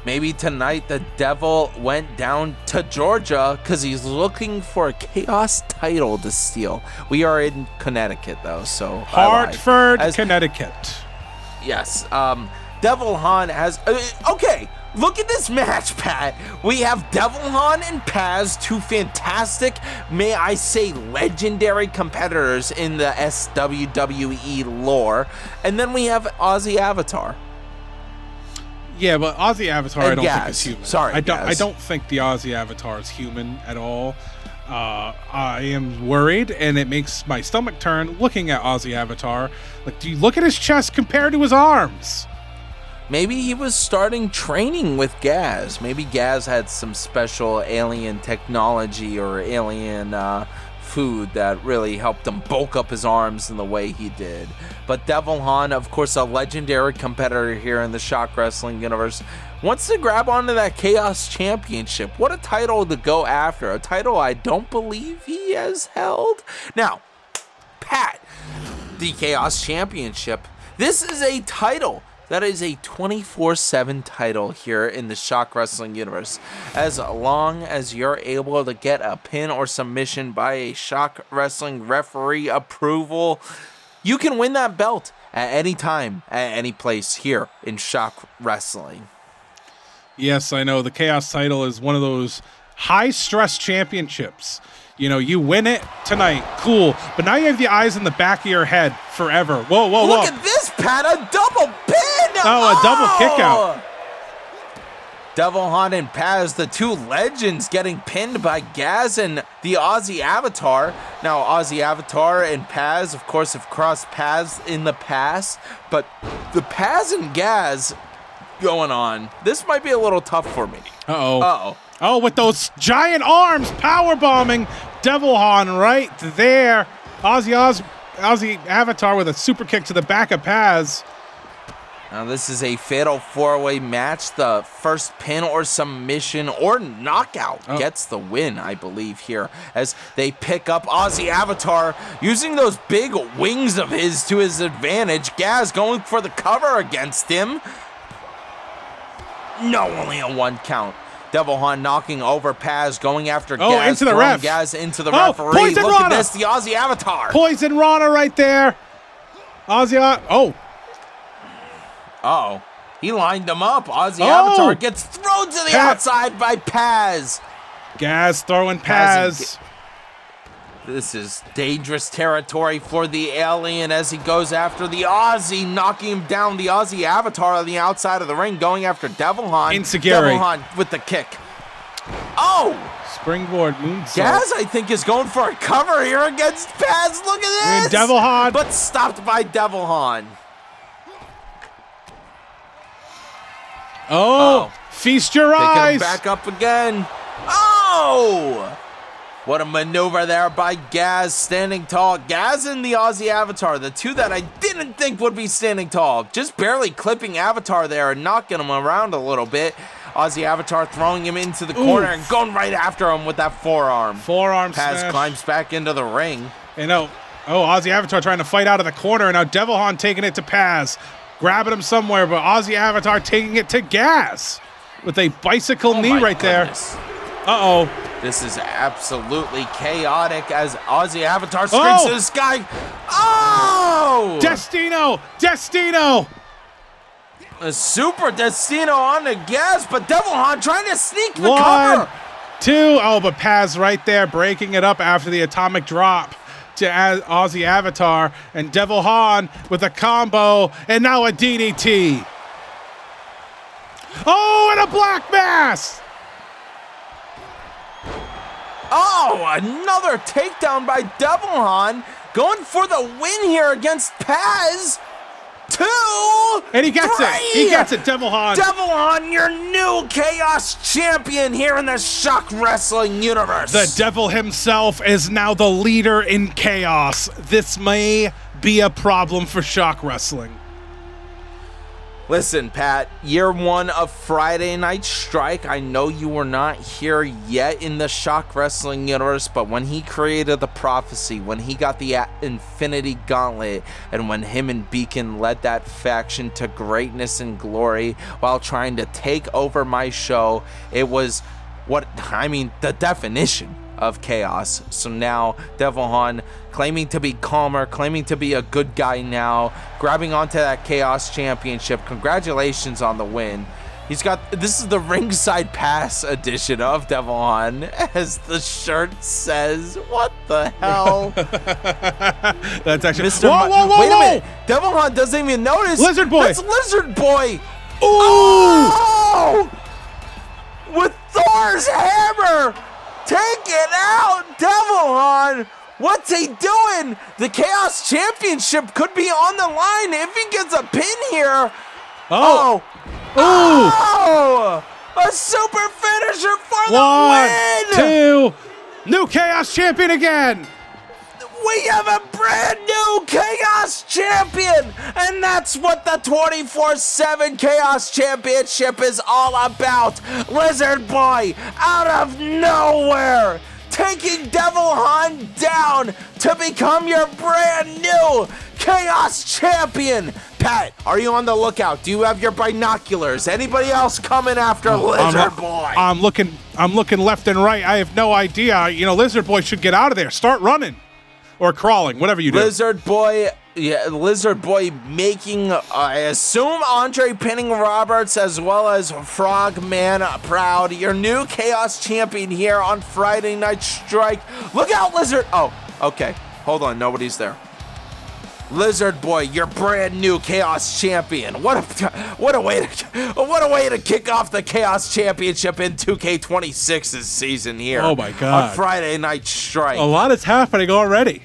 Maybe tonight the devil went down to Georgia because he's looking for a Chaos title to steal. We are in Connecticut, though, so Hartford, Connecticut. Yes. Devil Han has... okay, look at this match, Pat. We have Devil Han and Paz, two fantastic, may I say, legendary competitors in the SWWE lore. And then we have Aussie Avatar. Yeah, but Aussie Avatar and I don't Gaz. think is human. Sorry, I Gaz. don't think the Aussie Avatar is human at all. I am worried, and it makes my stomach turn looking at Aussie Avatar. Like, do you look at his chest compared to his arms? Maybe he was starting training with Gaz. Maybe Gaz had some special alien technology or alien food that really helped him bulk up his arms in the way he did. But Devil Han, of course, a legendary competitor here in the Shock Wrestling universe, wants to grab onto that Chaos Championship. What a title to go after. A title I don't believe he has held. Now, Pat, the Chaos Championship. This is a title that is a 24/7 title here in the Shock Wrestling universe. As long as you're able to get a pin or submission by a Shock Wrestling referee approval, you can win that belt at any time, at any place here in Shock Wrestling. Yes, I know. The Chaos title is one of those high-stress championships. You win it tonight, cool. But now you have the eyes in the back of your head forever. Whoa. Look at this, Pat, a double pin! Oh, a double kick out. Devil Han and Paz, the two legends, getting pinned by Gaz and the Aussie Avatar. Now, Aussie Avatar and Paz, of course, have crossed paths in the past, but the Paz and Gaz going on, this might be a little tough for me. Uh-oh. Oh, with those giant arms, power bombing Devil Han right there. Aussie Avatar with a super kick to the back of Paz. Now this is a fatal four-way match. The first pin or submission or knockout gets the win, I believe, here, as they pick up Aussie Avatar using those big wings of his to his advantage. Gaz going for the cover against him. No, only a one count. Devil Han knocking over Paz, going after Gaz, into the throwing ref. Gaz into the referee. Poison Look Rana. at this, the Aussie Avatar. Poison Rana right there. Oh, he lined them up. Aussie Avatar gets thrown to the outside by Paz. Gaz throwing Paz. This is dangerous territory for the alien as he goes after the Aussie, knocking him down. The Aussie Avatar on the outside of the ring, going after Devilhan. Devilhan with the kick. Oh! Springboard moonsault. Gaz, I think, is going for a cover here against Paz. Look at this! Devilhan. But stopped by Devilhan. Oh! Feast your eyes! Taking him back up again. Oh! What a maneuver there by Gaz, standing tall. Gaz and the Aussie Avatar, the two that I didn't think would be standing tall. Just barely clipping Avatar there and knocking him around a little bit. Aussie Avatar throwing him into the corner and going right after him with that forearm. Forearm Paz smash. climbs back into the ring. And Aussie Avatar trying to fight out of the corner, and now Devilhan taking it to Paz. Grabbing him somewhere, but Aussie Avatar taking it to Gaz with a bicycle knee right goodness. there. Uh-oh. This is absolutely chaotic as Aussie Avatar screams to the sky. Oh! Destino! Destino! A super Destino on the gas, but Devilhan trying to sneak the 1, cover. 2. Oh, but Paz right there breaking it up after the atomic drop to Aussie Avatar. And Devilhan with a combo, and now a DDT. Oh, and a black mass! Oh, another takedown by Devilhan, going for the win here against Paz. 2, and he gets 3. it. He gets it, Devilhan. Devilhan, your new Chaos Champion here in the Shock Wrestling universe. The devil himself is now the leader in chaos. This may be a problem for Shock Wrestling. Listen, Pat, year 1 of Friday Night Strike. I know you were not here yet in the Shock Wrestling universe, but when he created the prophecy, when he got the Infinity Gauntlet, and when him and Beacon led that faction to greatness and glory while trying to take over my show, it was the definition of chaos. So now Devilhan claiming to be calmer, claiming to be a good guy now, grabbing onto that Chaos Championship. Congratulations on the win. This is the ringside pass edition of Devilhan, as the shirt says. What the hell? That's actually Mr. Whoa! Wait a minute. Devilhan doesn't even notice. Lizard Boy. That's Lizard Boy. Ooh! Oh! With Thor's hammer. Take it out, Devilhan. What's he doing? The Chaos Championship could be on the line if he gets a pin here. Oh. A super finisher for the win. 1, 2. New Chaos Champion again. We have a brand new Chaos Champion, and that's what the 24/7 Chaos Championship is all about. Lizard Boy, out of nowhere, taking Devilhan down to become your brand new Chaos Champion. Pat, are you on the lookout? Do you have your binoculars? Anybody else coming after Lizard Boy? I'm looking left and right. I have no idea. Lizard Boy should get out of there. Start running. Or crawling, whatever you do. Lizard Boy making, I assume, Andre pinning Roberts as well as Frogman proud. Your new Chaos Champion here on Friday Night Strike. Look out, Lizard. Oh, okay. Hold on, nobody's there. Lizard Boy, your brand new Chaos Champion. What a way to kick off the Chaos Championship in 2K26's season here. Oh my God. On Friday Night Strike. A lot is happening already.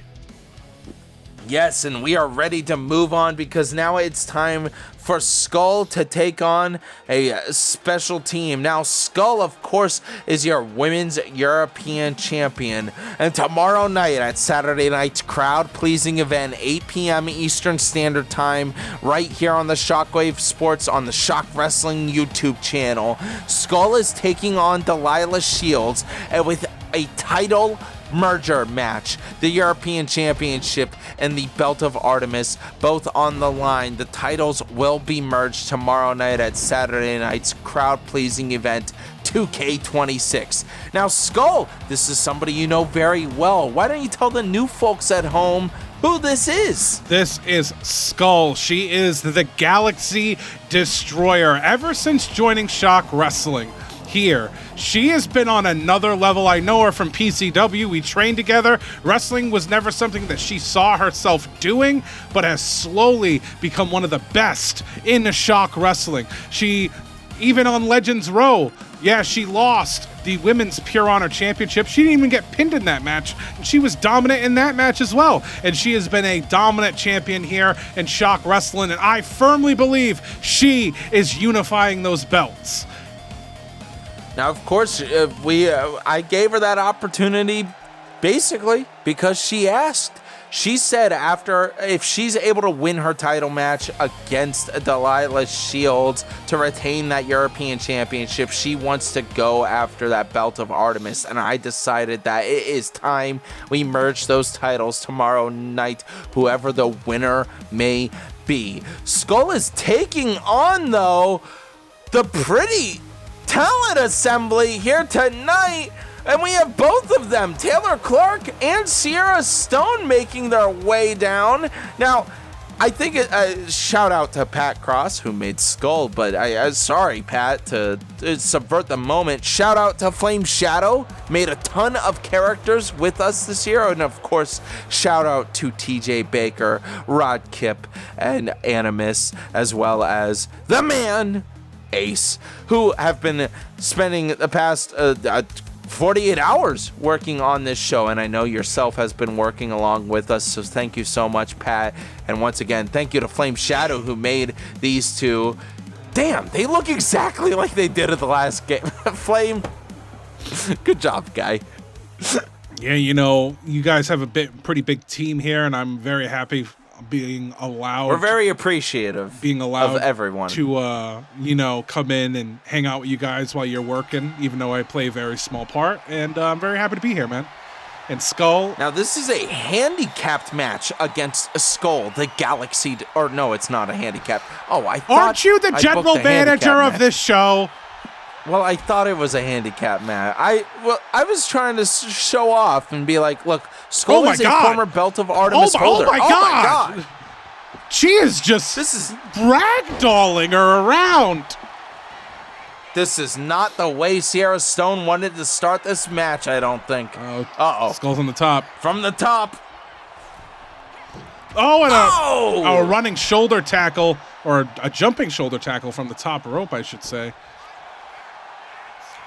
Yes, and we are ready to move on because now it's time for Skull to take on a special team. Now, Skull, of course, is your Women's European Champion. And tomorrow night at Saturday night's crowd-pleasing event, 8 p.m. Eastern Standard Time, right here on the Shockwave Sports on the Shock Wrestling YouTube channel, Skull is taking on Delilah Shields with a title merger match, the European Championship and the Belt of Artemis, both on the line. The titles will be merged tomorrow night at Saturday night's crowd-pleasing event 2K26. Now, Skull, this is somebody you know very well. Why don't you tell the new folks at home who this is. This is Skull. She is the Galaxy Destroyer ever since joining Shock Wrestling. Here, she has been on another level. I know her from PCW. We trained together. Wrestling was never something that she saw herself doing, but has slowly become one of the best in the Shock Wrestling. She, even on Legends Row, yeah, she lost the Women's Pure Honor Championship. She didn't even get pinned in that match. She was dominant in that match as well. And she has been a dominant champion here in Shock Wrestling, and I firmly believe she is unifying those belts. Now, of course, I gave her that opportunity basically because she asked. She said after, if she's able to win her title match against Delilah Shields to retain that European Championship, she wants to go after that belt of Artemis. And I decided that it is time we merge those titles tomorrow night, whoever the winner may be. Skull is taking on, though, the Pretty Talent Assembly here tonight, and we have both of them, Taylor Clark and Sierra Stone, making their way down. Now, I think shout out to Pat Cross, who made Skull, but sorry, Pat, to subvert the moment. Shout out to Flame Shadow, made a ton of characters with us this year, and of course, shout out to TJ Baker, Rod Kipp, and Animus, as well as the man, Ace, who have been spending the past 48 hours working on this show, and I know yourself has been working along with us, so thank you so much, Pat. And once again, thank you to Flame Shadow, who made these two. Damn, they look exactly like they did at the last game. Flame, good job, guy. Yeah, you know, you guys have a pretty big team here, and I'm very happy being allowed. We're very appreciative of everyone to come in and hang out with you guys while you're working, even though I play a very small part, and I'm very happy to be here, man. And Skull, now this is a handicapped match against Skull, the Galaxy, or no, it's not a handicap. Oh, I thought, aren't you the general manager of this show? Well, I thought it was a handicap match. I was trying to show off and be like, look, Skull is a former Belt of Artemis holder. Oh my God. She is just ragdolling her around. This is not the way Sierra Stone wanted to start this match, I don't think. Uh-oh. Skull's on the top. From the top. Oh, and a running shoulder tackle, or a jumping shoulder tackle from the top rope, I should say.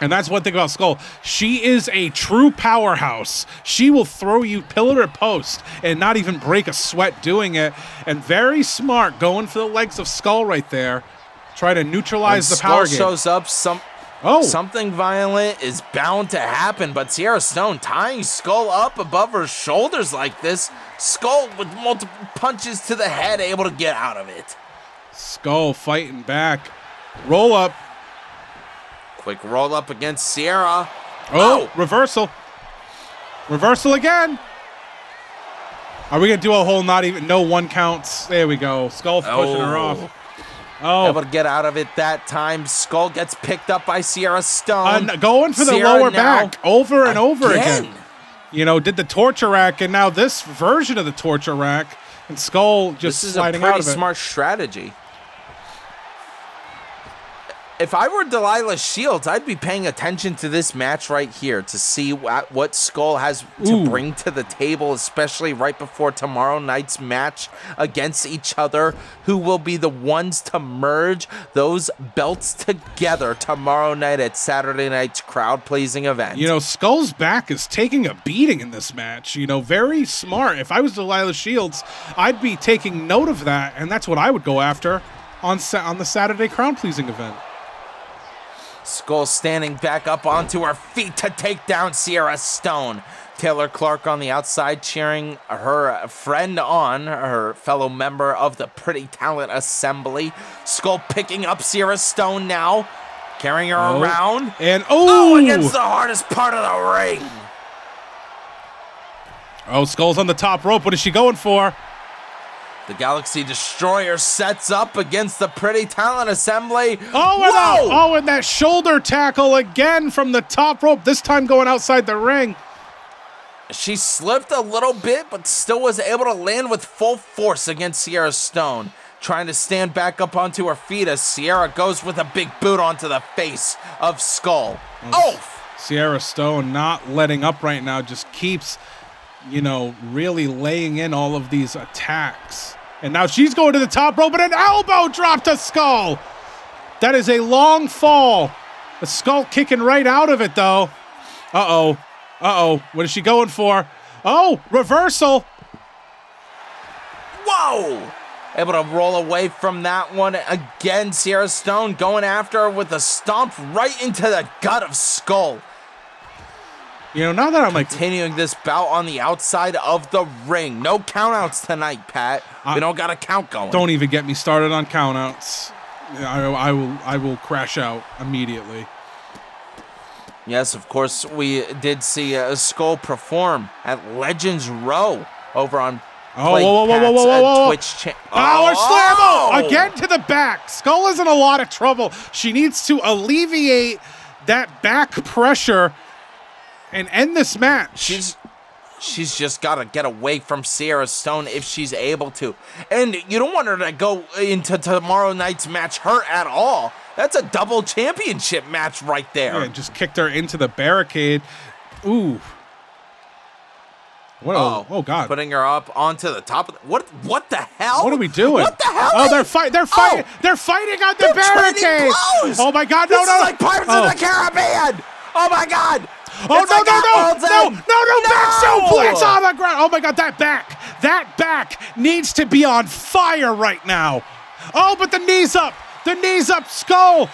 And that's one thing about Skull. She is a true powerhouse. She will throw you pillar to post and not even break a sweat doing it. And very smart, going for the legs of Skull right there. Try to neutralize the power game. Skull shows up, something violent is bound to happen. But Sierra Stone tying Skull up above her shoulders like this. Skull with multiple punches to the head, able to get out of it. Skull fighting back. Roll up. Quick roll up against Sierra. Oh, reversal. Reversal again. Are we going to do a whole no one counts? There we go. Skull pushing her off. Oh. Able to get out of it that time. Skull gets picked up by Sierra Stone. Going for the lower back over and over again. You know, did the torture rack, and now this version of the torture rack. And Skull just sliding out of it. This is a pretty smart strategy. If I were Delilah Shields, I'd be paying attention to this match right here to see what Skull has to bring to the table, especially right before tomorrow night's match against each other, who will be the ones to merge those belts together tomorrow night at Saturday night's crowd-pleasing event. You know, Skull's back is taking a beating in this match. You know, very smart. If I was Delilah Shields, I'd be taking note of that, and that's what I would go after on the Saturday crowd-pleasing event. Skull standing back up onto her feet to take down Sierra Stone. Taylor Clark on the outside cheering her friend on, her fellow member of the Pretty Talent Assembly. Skull picking up Sierra Stone now, carrying her around. And against the hardest part of the ring. Oh, Skull's on the top rope. What is she going for? The Galaxy Destroyer sets up against the Pretty Talent Assembly. And that shoulder tackle again from the top rope, this time going outside the ring. She slipped a little bit, but still was able to land with full force against Sierra Stone. Trying to stand back up onto her feet as Sierra goes with a big boot onto the face of Skull. Sierra Stone not letting up right now, just keeps, really laying in all of these attacks. And now she's going to the top rope, and an elbow drop to Skull. That is a long fall. The Skull kicking right out of it, though. Uh-oh. What is she going for? Oh, reversal. Whoa! Able to roll away from that one. Again, Sierra Stone going after her with a stomp right into the gut of Skull. Now that I'm continuing this bout on the outside of the ring. No countouts tonight, Pat. We don't got a count going. Don't even get me started on countouts. I will crash out immediately. Yes, of course, we did see Skull perform at Legends Row over on Twitch channel. Power slam! Again to the back. Skull is in a lot of trouble. She needs to alleviate that back pressure and end this match. She's just got to get away from Sierra Stone if she's able to. And you don't want her to go into tomorrow night's match hurt at all. That's a double championship match right there. Yeah, just kicked her into the barricade. Ooh. Oh God! Putting her up onto the top of the, what the hell? What are we doing? What the hell? Oh, they're fighting on the barricade. Oh my God! No! This is like Pirates of the Caribbean. Oh my God! No! Back suplex on the ground. Oh my God! That back needs to be on fire right now. Oh, but the knees up. Skull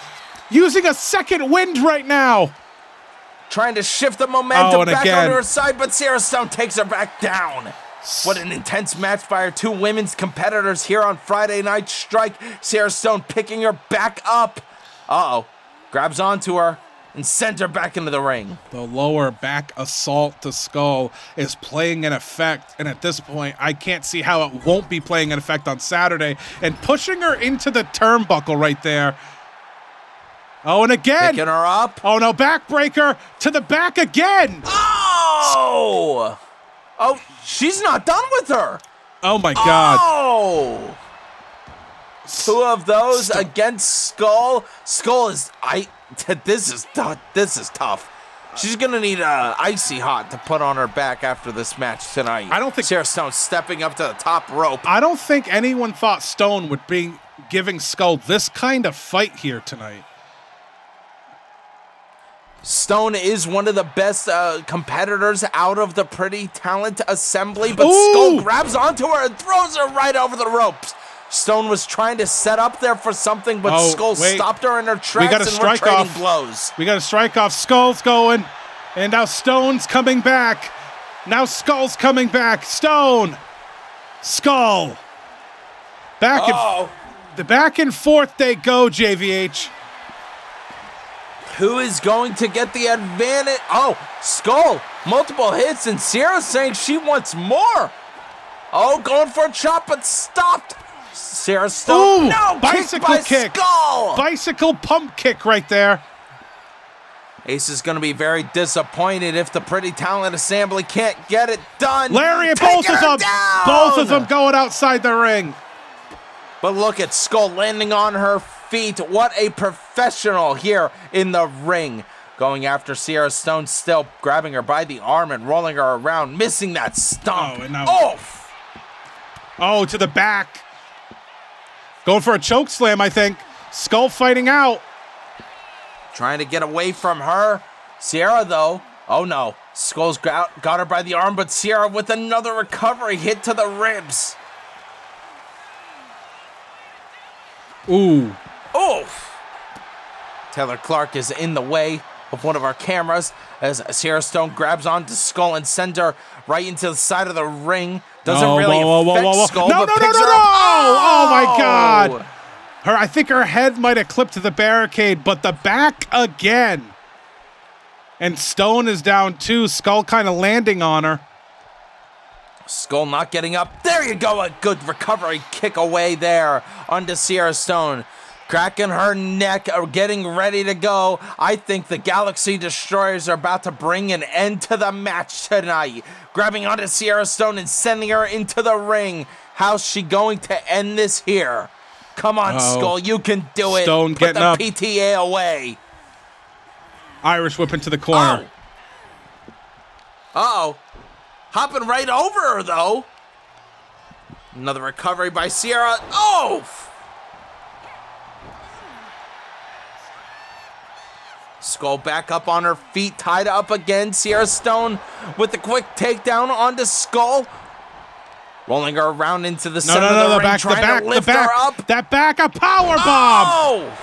using a second wind right now. Trying to shift the momentum back onto her side, but Sierra Stone takes her back down. What an intense match by our two women's competitors here on Friday Night Strike. Sierra Stone picking her back up. Grabs onto her and sends her back into the ring. The lower back assault to Skull is playing an effect, and at this point, I can't see how it won't be playing an effect on Saturday. And pushing her into the turnbuckle right there. Oh, and again. Picking her up. Oh, no, backbreaker to the back again. Oh, she's not done with her. Oh, my God. Oh. Two of those against Skull. Skull is, this is tough. She's going to need Icy Hot to put on her back after this match tonight. I don't think Sierra Stone stepping up to the top rope. I don't think anyone thought Stone would be giving Skull this kind of fight here tonight. Stone is one of the best competitors out of the Pretty Talent Assembly, but Skull grabs onto her and throws her right over the ropes. Stone was trying to set up there for something, but Skull stopped her in her tracks and we're trading blows. We got a strike off. Skull's going, and now Stone's coming back. Now Skull's coming back. Stone, Skull, back and forth they go. JVH. Who is going to get the advantage? Skull, multiple hits, and Sierra saying she wants more. Going for a chop, but stopped. Sierra Stone, bicycle kick. Skull. Bicycle pump kick right there. Ace is going to be very disappointed if the Pretty Talent Assembly can't get it done. Lariat, both of them going outside the ring. But look at Skull landing on her feet. What a professional here in the ring. Going after Sierra Stone, still grabbing her by the arm and rolling her around, missing that stomp. To the back. Going for a choke slam, I think. Skull fighting out. Trying to get away from her. Sierra, though. Oh, no. Skull's got her by the arm, but Sierra with another recovery hit to the ribs. Ooh. Oof. Taylor Clark is in the way of one of our cameras as Sierra Stone grabs onto Skull and sends her right into the side of the ring. Doesn't really affect Skull, but picks her up. Oh, my God. I think her head might have clipped to the barricade, but the back again. And Stone is down too. Skull kind of landing on her. Skull not getting up. There you go. A good recovery kick away there onto Sierra Stone. cracking her neck, getting ready to go. I think the Galaxy Destroyers are about to bring an end to the match tonight. Grabbing onto Sierra Stone and sending her into the ring. How's she going to end this here? Come on, Skull, you can do it. Stone Put getting the up. PTA away. Irish whip into the corner. Uh-oh. Hopping right over her, though. Another recovery by Sierra. Oh! Skull back up on her feet, tied up again. Sierra Stone with the quick takedown onto Skull. Rolling her around into the center of the ring, trying to lift her up. That back, a power bomb. Oh!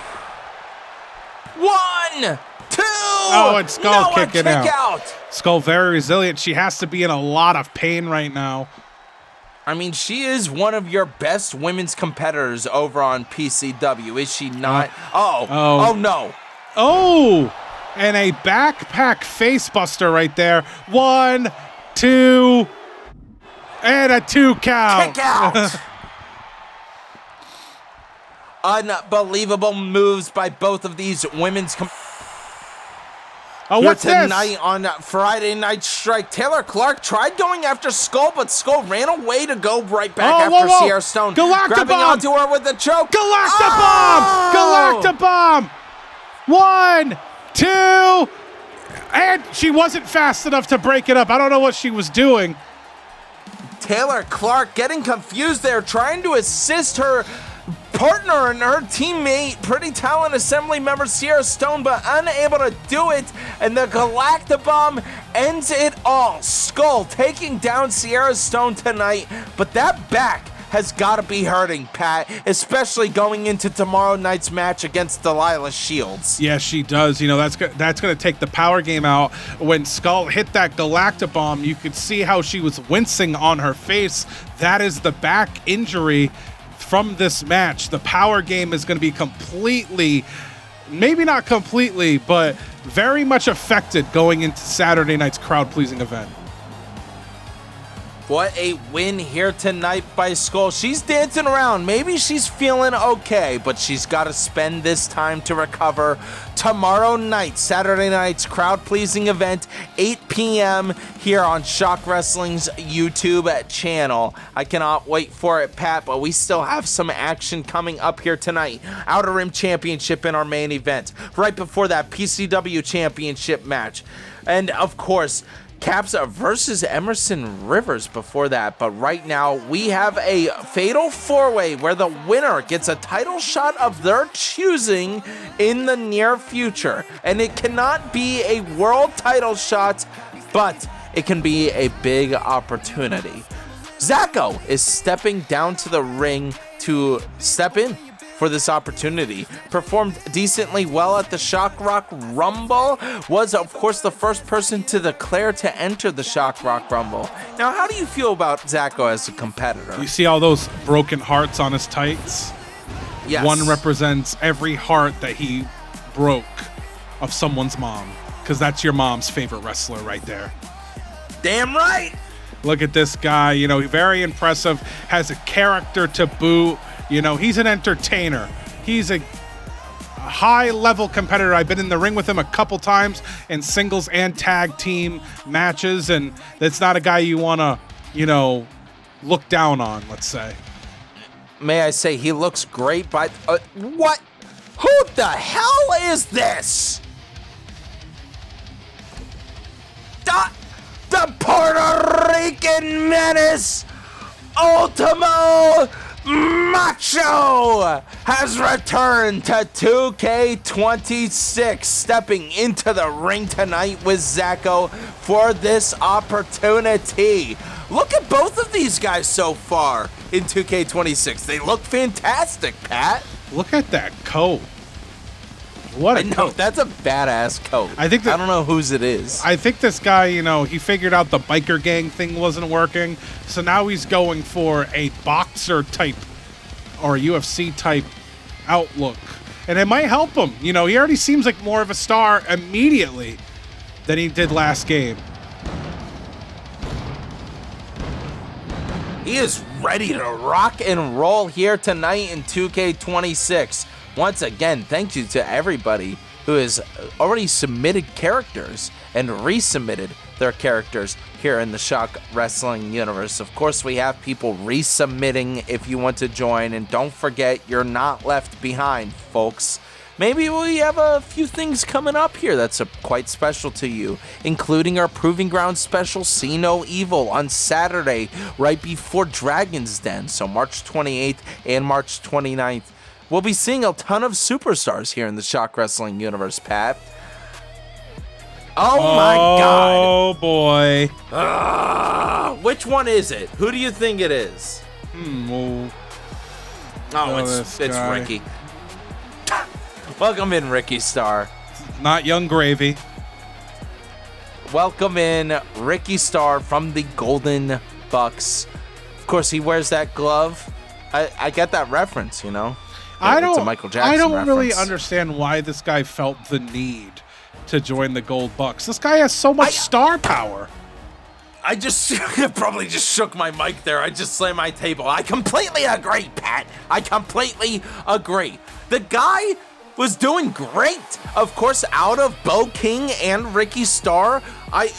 1, 2. Oh, and Skull kicking out. Skull very resilient. She has to be in a lot of pain right now. I mean, she is one of your best women's competitors over on PCW, is she not? Oh no. Oh, and a backpack facebuster right there. 1, 2, and a 2 count. Kick out. Unbelievable moves by both of these women's what's tonight this? On Friday Night Strike. Taylor Clark tried going after Skull, but Skull ran away to go right back after Sierra Stone. Grabbing onto her with the choke. Galacta-bomb! 1, 2, and she wasn't fast enough to break it up. I don't know what she was doing. Taylor Clark getting confused there, trying to assist her partner and her teammate, Pretty Talent Assembly member Sierra Stone, but unable to do it, and the Galacta Bomb ends it all. Skull taking down Sierra Stone tonight, but that back has got to be hurting, Pat, especially going into tomorrow night's match against Delilah Shields. Yes, she does. You know, that's going to take the power game out. When Skull hit that Galacta Bomb, you could see how she was wincing on her face. That is the back injury from this match. The power game is going to be completely, maybe not completely, but very much affected going into Saturday night's crowd-pleasing event. What a win here tonight by Skull. She's dancing around. Maybe she's feeling okay, but she's got to spend this time to recover. Tomorrow night, Saturday night's crowd-pleasing event, 8 p.m. here on Shock Wrestling's YouTube channel. I cannot wait for it, Pat, but we still have some action coming up here tonight. Outer Rim Championship in our main event. Right before that, PCW Championship match. And, of course, Caps versus Emerson Rivers before that, but right now we have a fatal four-way where the winner gets a title shot of their choosing in the near future. And it cannot be a world title shot, but it can be a big opportunity. Zacko is stepping down to the ring to step in for this opportunity. Performed decently well at the Shock Rock Rumble. Was, of course, the first person to declare to enter the Shock Rock Rumble. Now, how do you feel about Zacko as a competitor? You see all those broken hearts on his tights? Yes. One represents every heart that he broke of someone's mom, because that's your mom's favorite wrestler right there. Damn right. Look at this guy, you know, very impressive, has a character to boot. You know, he's an entertainer. He's a high-level competitor. I've been in the ring with him a couple times in singles and tag team matches, and that's not a guy you want to, you know, look down on, let's say. May I say, he looks great, but what? Who the hell is this? The Puerto Rican menace, Ultimo Macho, has returned to 2K26, stepping into the ring tonight with Zacko for this opportunity. Look at both of these guys so far in 2K26. They look fantastic, Pat. Look at that coat. What a coat. That's a badass coat. I don't know whose it is. I think this guy, you know, he figured out the biker gang thing wasn't working, so now he's going for a boxer type or UFC type outlook. And it might help him. You know, he already seems like more of a star immediately than he did last game. He is ready to rock and roll here tonight in 2K26. Once again, thank you to everybody who has already submitted characters and resubmitted their characters here in the Shock Wrestling universe. Of course, we have people resubmitting if you want to join, and don't forget, you're not left behind, folks. Maybe we have a few things coming up here that's quite special to you, including our Proving Ground special, See No Evil, on Saturday, right before Dragon's Den, so March 28th and March 29th. We'll be seeing a ton of superstars here in the Shock Wrestling universe, Pat. Oh my God. Oh boy. Which one is it? Who do you think it is? It's Ricky. Welcome in, Ricky Starr. Not Young Gravy. Welcome in, Ricky Starr from the Golden Bucks. Of course, he wears that glove. I get that reference, you know. It's a Michael Jackson reference. Really understand why this guy felt the need to join the Gold Bucks. This guy has so much star power. I probably just shook my mic there. I just slammed my table. I completely agree, Pat. I completely agree. The guy was doing great. Of course, out of Bo King and Ricky Starr,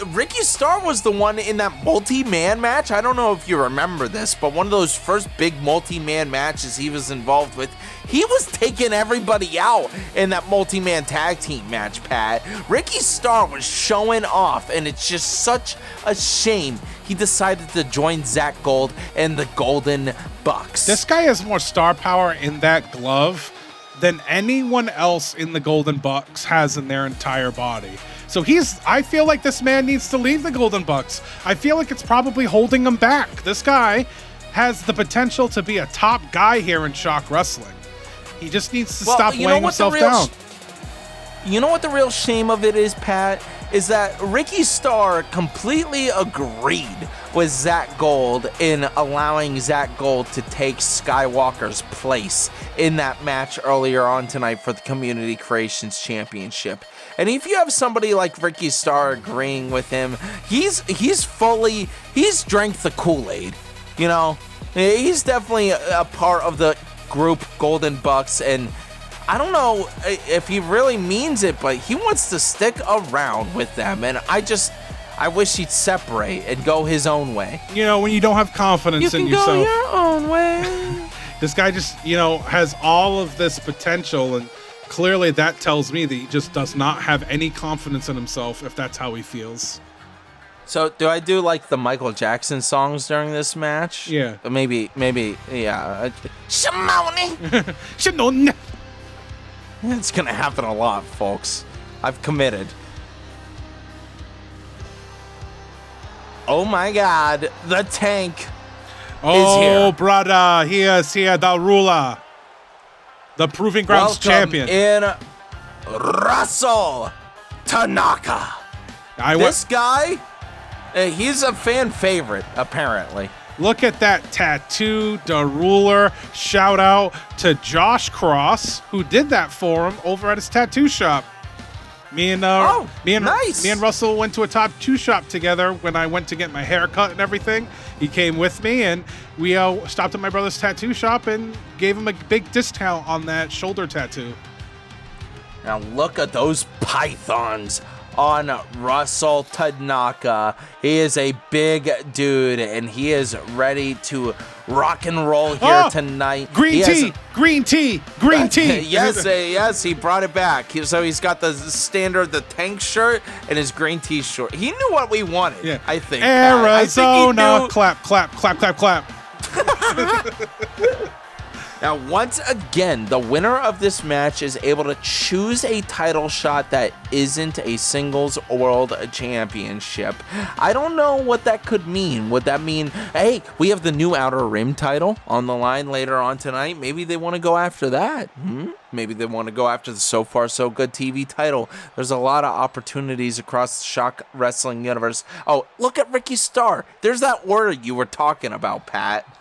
Ricky Starr was the one in that multi-man match. I don't know if you remember this, but one of those first big multi-man matches he was involved with, he was taking everybody out in that multi-man tag team match, Pat. Ricky Starr was showing off, and it's just such a shame he decided to join Zach Gold and the Golden Bucks. This guy has more star power in that glove than anyone else in the Golden Bucks has in their entire body. So I feel like this man needs to leave the Golden Bucks. I feel like it's probably holding him back. This guy has the potential to be a top guy here in Shock Wrestling. He just needs to stop weighing himself down. You know what the real shame of it is, Pat? Is that Ricky Starr completely agreed with Zach Gold in allowing Zach Gold to take Skywalker's place in that match earlier on tonight for the Community Creations Championship. And if you have somebody like Ricky Starr agreeing with him, he's drank the Kool-Aid, you know? He's definitely a part of the group Golden Bucks, and I don't know if he really means it, but he wants to stick around with them, and I wish he'd separate and go his own way. You know, when you don't have confidence in yourself. You can go your own way. This guy just, has all of this potential, and clearly that tells me that he just does not have any confidence in himself if that's how he feels. So, do I do like the Michael Jackson songs during this match? Yeah. Maybe, yeah. Shimoni! Shimoni! It's gonna happen a lot, folks. I've committed. Oh my God, the Tank is here. Oh, brother, he is here, the ruler. The Proving Grounds champion. In Russell Tanaka. This guy, he's a fan favorite, apparently. Look at that tattoo, the ruler. Shout out to Josh Cross, who did that for him over at his tattoo shop. Me and Russell went to a tattoo shop together when I went to get my hair cut and everything. He came with me, and we stopped at my brother's tattoo shop and gave him a big discount on that shoulder tattoo. Now look at those pythons on Russell Tanaka. He is a big dude, and he is ready to rock and roll here tonight. Green tea. Yes, he brought it back. So he's got the standard, the Tank shirt, and his green tea short. He knew what we wanted, yeah. I think. Arizona, clap. Now, once again, the winner of this match is able to choose a title shot that isn't a singles world championship. I don't know what that could mean. Would that mean, hey, we have the new Outer Rim title on the line later on tonight? Maybe they want to go after that. Maybe they want to go after the So Far So Good TV title. There's a lot of opportunities across the Shock Wrestling universe. Oh, look at Ricky Starr. There's that word you were talking about, Pat.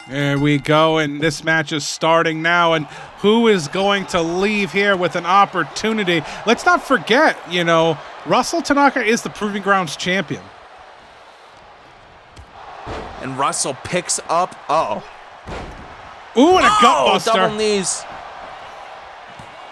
There we go, and this match is starting now, and who is going to leave here with an opportunity? Let's not forget, Russell Tanaka is the Proving Grounds champion. And Russell picks up, Ooh, and a gutbuster. Double knees.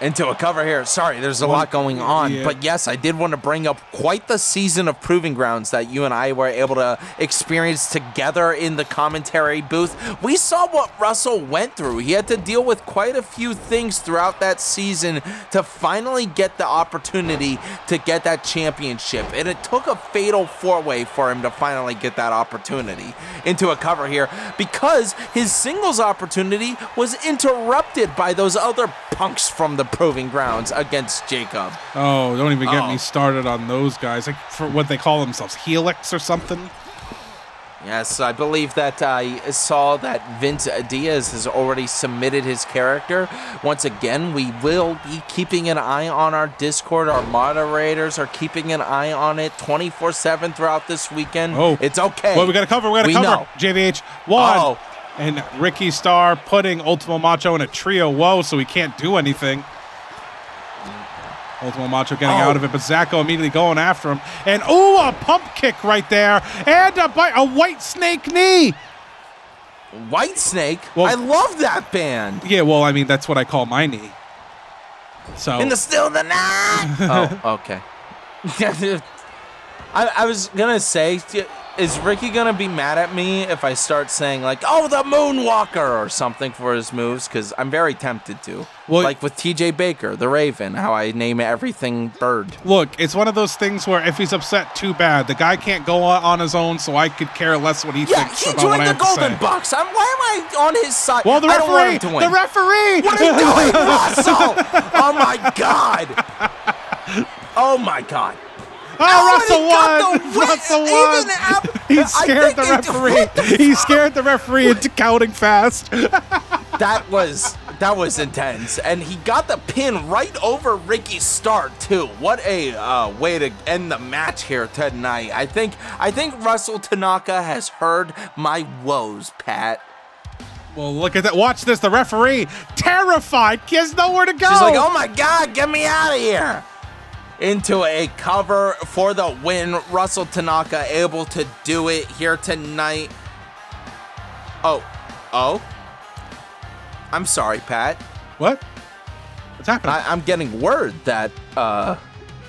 into a cover here. Sorry, there's a lot going on. But yes, I did want to bring up quite the season of Proving Grounds that you and I were able to experience together in the commentary booth. We saw what Russell went through. He had to deal with quite a few things throughout that season to finally get the opportunity to get that championship. And it took a fatal four-way for him to finally get that opportunity into a cover here because his singles opportunity was interrupted by those other punks from the Proving Grounds against Jacob. Oh, don't even get me started on those guys. Like for what they call themselves, Helix or something. Yes, I believe that I saw that Vince Diaz has already submitted his character. Once again, we will be keeping an eye on our Discord. Our moderators are keeping an eye on it 24/7 throughout this weekend. Oh, it's okay. Well, we got to cover. We got to cover. Know. JVH 1. And Ricky Starr putting Ultimo Macho in a trio. Whoa, so he can't do anything. Ultimo Macho getting out of it, but Zacko immediately going after him. And, a pump kick right there. And a white snake knee. White Snake? Well, I love that band. Yeah, well, I mean, that's what I call my knee. So in the still of the night. Oh, okay. I was going to say... Is Ricky going to be mad at me if I start saying, like, oh, the Moonwalker or something for his moves? Because I'm very tempted to. Well, like with TJ Baker, the Raven, how I name everything Bird. Look, it's one of those things where if he's upset, too bad. The guy can't go on his own, so I could care less what he thinks about what I have to say. He joined the Golden Bucks. Why am I on his side? Well, the referee! I don't want him to win. The referee! What are you doing, Russell? Oh, my God. Oh, my God. Oh, Russell won! He scared the referee. He scared the referee into counting fast. That was intense, and he got the pin right over Ricky Starr too. What a way to end the match here tonight. I think Russell Tanaka has heard my woes, Pat. Well, look at that. Watch this. The referee, terrified, he has nowhere to go. She's like, oh my God, get me out of here. Into a cover for the win. Russell Tanaka able to do it here tonight. Oh. I'm sorry, Pat. What? What's happening? I'm getting word that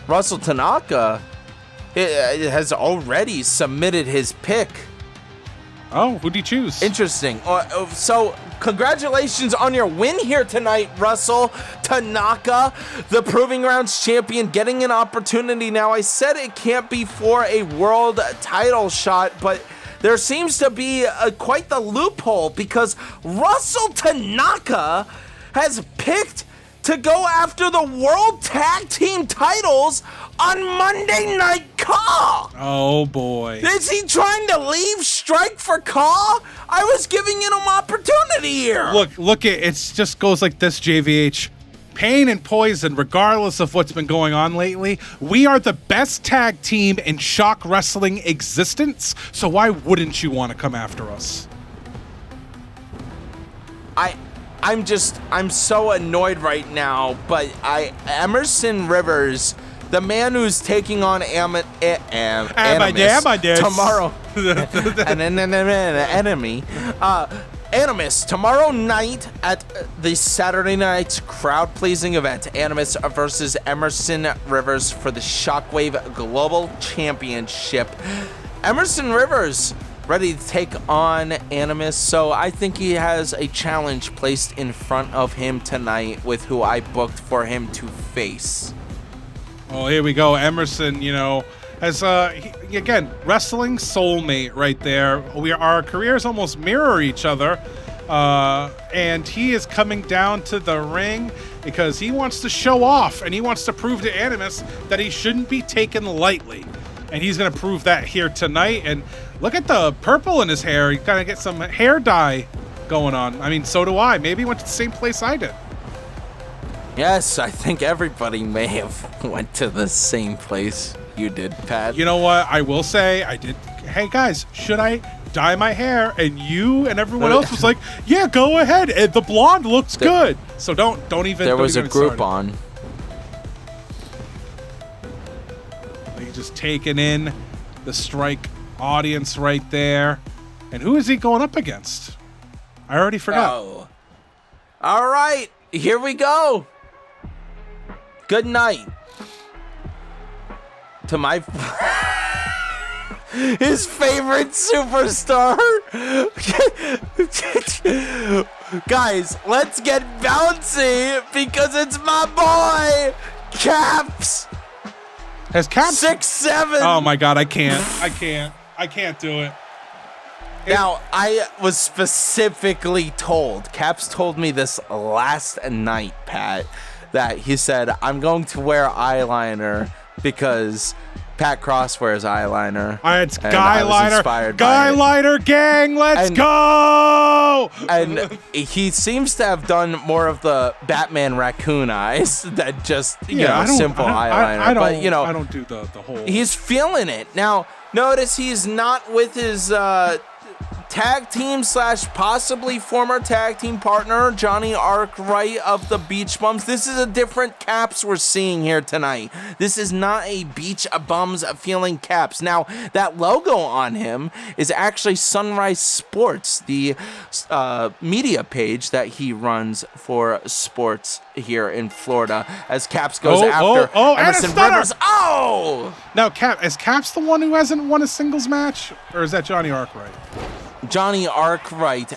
Russell Tanaka has already submitted his pick. Oh, who'd you choose? Interesting. So, congratulations on your win here tonight, Russell Tanaka, the Proving Grounds champion, getting an opportunity. Now, I said it can't be for a world title shot, but there seems to be quite the loophole because Russell Tanaka has picked to go after the World Tag Team titles on Monday Night Raw. Oh, boy. Is he trying to leave Strike for Raw? I was giving him opportunity here. Look, it just goes like this, JVH. Pain and Poison, regardless of what's been going on lately, we are the best tag team in Shock Wrestling existence, so why wouldn't you want to come after us? I'm so annoyed right now, but Emerson Rivers, the man who's taking on Animus tomorrow, Animus tomorrow night at the Saturday night's crowd-pleasing event, Animus versus Emerson Rivers for the Shockwave Global Championship. Emerson Rivers ready to take on Animus, so I think he has a challenge placed in front of him tonight with who I booked for him to face. Oh, here we go. Emerson, has, again, wrestling soulmate right there. Our careers almost mirror each other, and he is coming down to the ring because he wants to show off, and he wants to prove to Animus that he shouldn't be taken lightly. And he's going to prove that here tonight. And look at the purple in his hair. He kind of get some hair dye going on. I mean, so do I. Maybe he went to the same place I did. Yes, I think everybody may have went to the same place you did, Pat. You know what? I will say I did. Hey, guys, should I dye my hair? And you and everyone else was like, yeah, go ahead. And the blonde looks good. So don't even. There was a group on. Just taking in the Strike audience right there. And who is he going up against? I already forgot. Oh. All right, here we go. Good night to my his favorite superstar. Guys, let's get bouncy because it's my boy Caps. Has Caps 6'7". Oh my God, I can't do it. Now, I was specifically told, Caps told me this last night, Pat, that he said, I'm going to wear eyeliner because Pat Cross wears eyeliner. All right, it's Guyliner gang, let's go! And he seems to have done more of the Batman raccoon eyes than just, simple eyeliner. But, I don't do the whole... He's feeling it. Now, notice he's not with his... tag team / possibly former tag team partner Johnny Arkwright of the Beach Bums. This is a different Caps we're seeing here tonight. This is not a Beach Bums feeling Caps. Now, that logo on him is actually Sunrise Sports, the media page that he runs for sports here in Florida, as Caps goes after Emerson Rivers. Now, is Caps the one who hasn't won a singles match, or is that Johnny Arkwright? Johnny Arkwright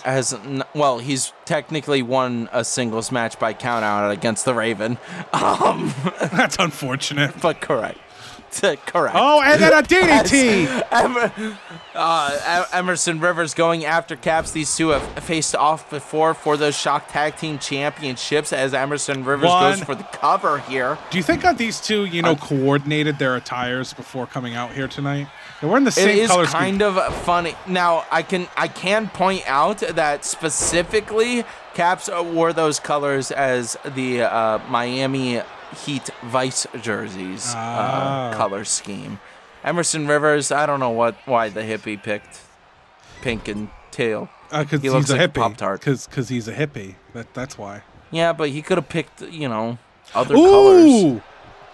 he's technically won a singles match by countout against the Raven. That's unfortunate. But correct. Correct. Oh, and then a DDT. Emerson Rivers going after Caps. These two have faced off before for those Shock Tag Team Championships as Emerson Rivers goes for the cover here. Do you think these two, coordinated their attires before coming out here tonight? They're wearing the same color scheme. It is kind of funny. Now, I can point out that specifically Caps wore those colors as the Miami Heat Vice jerseys color scheme. Emerson Rivers, I don't know why the hippie picked pink and teal. Because he looks he's a like hippie. Pop-Tart. Because he's a hippie. That's why. Yeah, but he could have picked, other colors.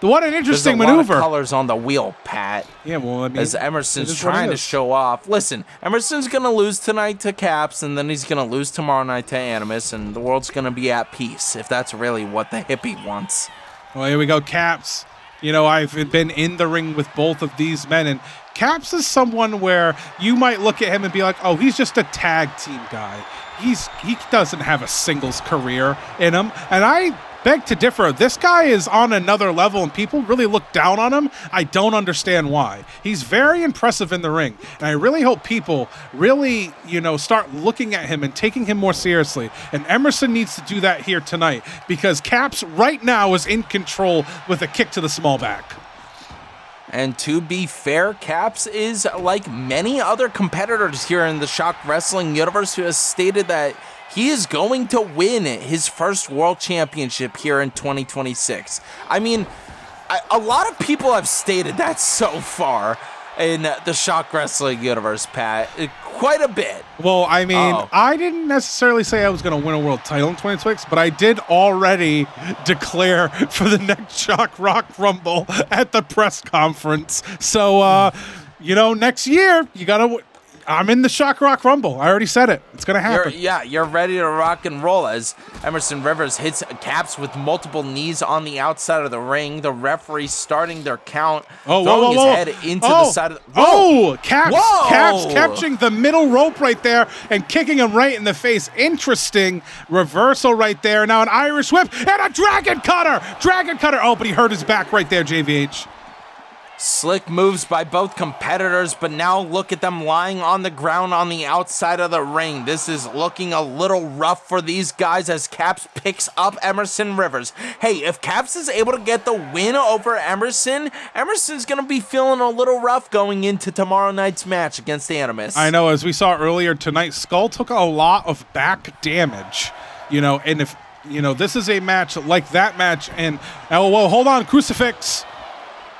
What an interesting maneuver. maneuver. There's a lot of colors on the wheel, Pat. Yeah, well, I mean, as Emerson's trying to show off. Listen, Emerson's going to lose tonight to Caps, and then he's going to lose tomorrow night to Animus, and the world's going to be at peace, if that's really what the hippie wants. Well, here we go, Caps. I've been in the ring with both of these men, and Caps is someone where you might look at him and be like, oh, he's just a tag team guy. He doesn't have a singles career in him, and I beg to differ. This guy is on another level, and people really look down on him. I don't understand why. He's very impressive in the ring, and I really hope people really, start looking at him and taking him more seriously. And Emerson needs to do that here tonight because Caps right now is in control with a kick to the small back. And to be fair, Caps is like many other competitors here in the Shock Wrestling universe who has stated that he is going to win his first world championship here in 2026. I mean, a lot of people have stated that so far in the Shock Wrestling universe, Pat. Quite a bit. Well, I mean, I didn't necessarily say I was going to win a world title in 2026, but I did already declare for the next Shock Rock Rumble at the press conference. So, next year, you got to... I'm in the Shock Rock Rumble. I already said it. It's going to happen. You're ready to rock and roll as Emerson Rivers hits Caps with multiple knees on the outside of the ring. The referee starting their count, throwing his head into the side of the... Caps catching the middle rope right there and kicking him right in the face. Interesting reversal right there. Now an Irish whip and a dragon cutter. Oh, but he hurt his back right there, JVH. Slick moves by both competitors, but now look at them lying on the ground on the outside of the ring. This is looking a little rough for these guys as Caps picks up Emerson Rivers. Hey, if Caps is able to get the win over Emerson, Emerson's going to be feeling a little rough going into tomorrow night's match against Animus. I know, as we saw earlier tonight, Skull took a lot of back damage, and if, this is a match like that match, and, hold on, crucifix.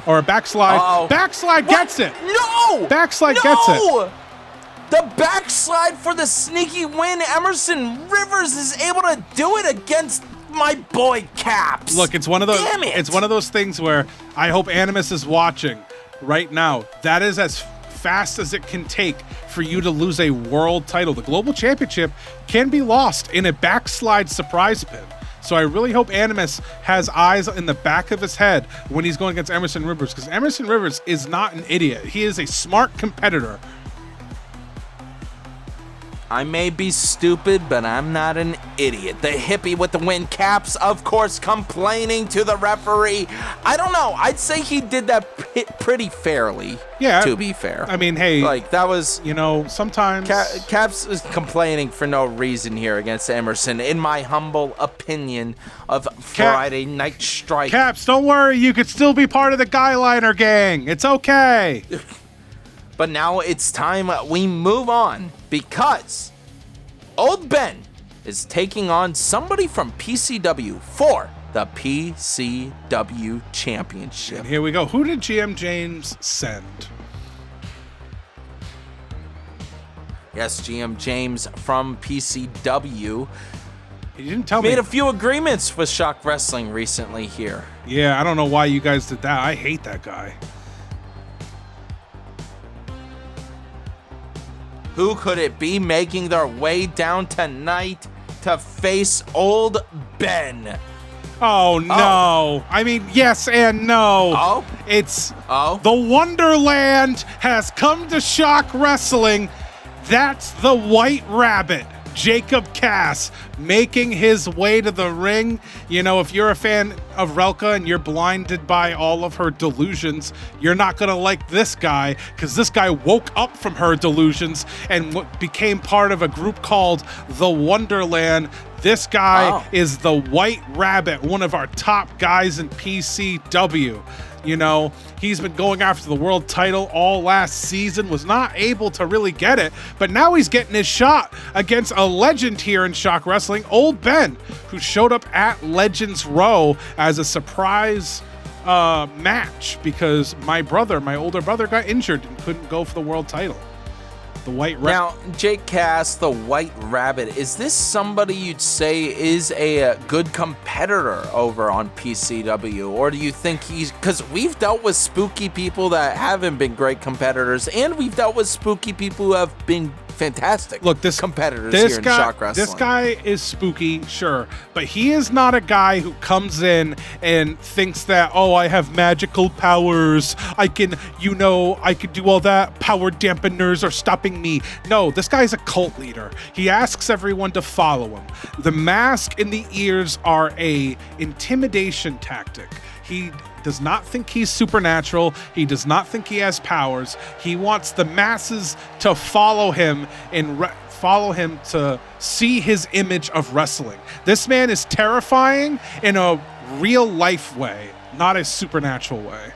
Or a backslide. Uh-oh. Backslide gets it. No! Backslide gets it. The backslide for the sneaky win. Emerson Rivers is able to do it against my boy Caps. Look, it's one of those. Damn it. It's one of those things where I hope Animus is watching right now. That is as fast as it can take for you to lose a world title. The global championship can be lost in a backslide surprise pin. So I really hope Animus has eyes in the back of his head when he's going against Emerson Rivers, because Emerson Rivers is not an idiot. He is a smart competitor. I may be stupid, but I'm not an idiot. The hippie with the win, Caps, of course, complaining to the referee. I don't know. I'd say he did that pretty fairly. Yeah. To be fair. I mean, hey. Like, that was... sometimes... Caps is complaining for no reason here against Emerson, in my humble opinion of Friday Night Strike. Caps, don't worry. You could still be part of the Guyliner gang. It's okay. But now it's time we move on, because Old Ben is taking on somebody from PCW for the PCW Championship. And here we go. Who did GM James send? Yes, GM James from PCW. He didn't tell me. Made a few agreements with Shock Wrestling recently here. Yeah, I don't know why you guys did that. I hate that guy. Who could it be making their way down tonight to face Old Ben? Oh, no. Oh. I mean, yes and no. Oh? It's the Wonderland has come to Shock Wrestling. That's the White Rabbit, Jacob Cass, making his way to the ring. If you're a fan of Relka and you're blinded by all of her delusions, you're not going to like this guy, because this guy woke up from her delusions and became part of a group called the Wonderland. This guy is the White Rabbit, one of our top guys in PCW. He's been going after the world title all last season, was not able to really get it, but now he's getting his shot against a legend here in Shock Wrestling, Old Ben, who showed up at Legends Row as a surprise match because my older brother, got injured and couldn't go for the world title. The White Rabbit. Now, Jake Cass, the White Rabbit, is this somebody you'd say is a good competitor over on PCW? Or do you think because we've dealt with spooky people that haven't been great competitors, and we've dealt with spooky people who have been fantastic competitors here in Shock Wrestling. This guy is spooky, sure, but he is not a guy who comes in and thinks that, I have magical powers. I can do all that. Power dampeners are stopping me. No, this guy's a cult leader. He asks everyone to follow him. The mask and the ears are a intimidation tactic. He does not think he's supernatural. He does not think he has powers. He wants the masses to follow him and follow him to see his image of wrestling. This man is terrifying in a real life way, not a supernatural way.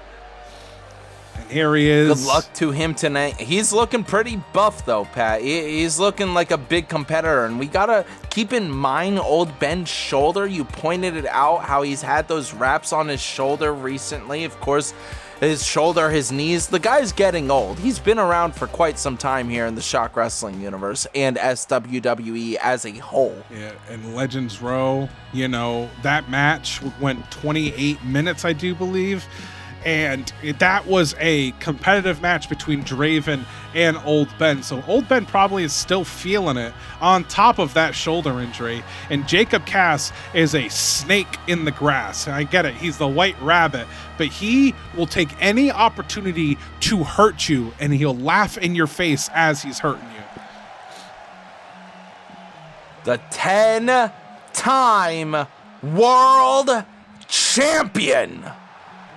And here he is. Good luck to him tonight. He's looking pretty buff, though, Pat. He's looking like a big competitor, and we gotta keep in mind Old Ben's shoulder. You pointed it out, how he's had those wraps on his shoulder recently. Of course, his shoulder, his knees. The guy's getting old. He's been around for quite some time here in the Shock Wrestling universe and SWWE as a whole. Yeah, and Legends Row, that match went 28 minutes, I do believe. And that was a competitive match between Draven and Old Ben. So Old Ben probably is still feeling it on top of that shoulder injury. And Jacob Cass is a snake in the grass. And I get it. He's the White Rabbit. But he will take any opportunity to hurt you, and he'll laugh in your face as he's hurting you. The 10-time world champion,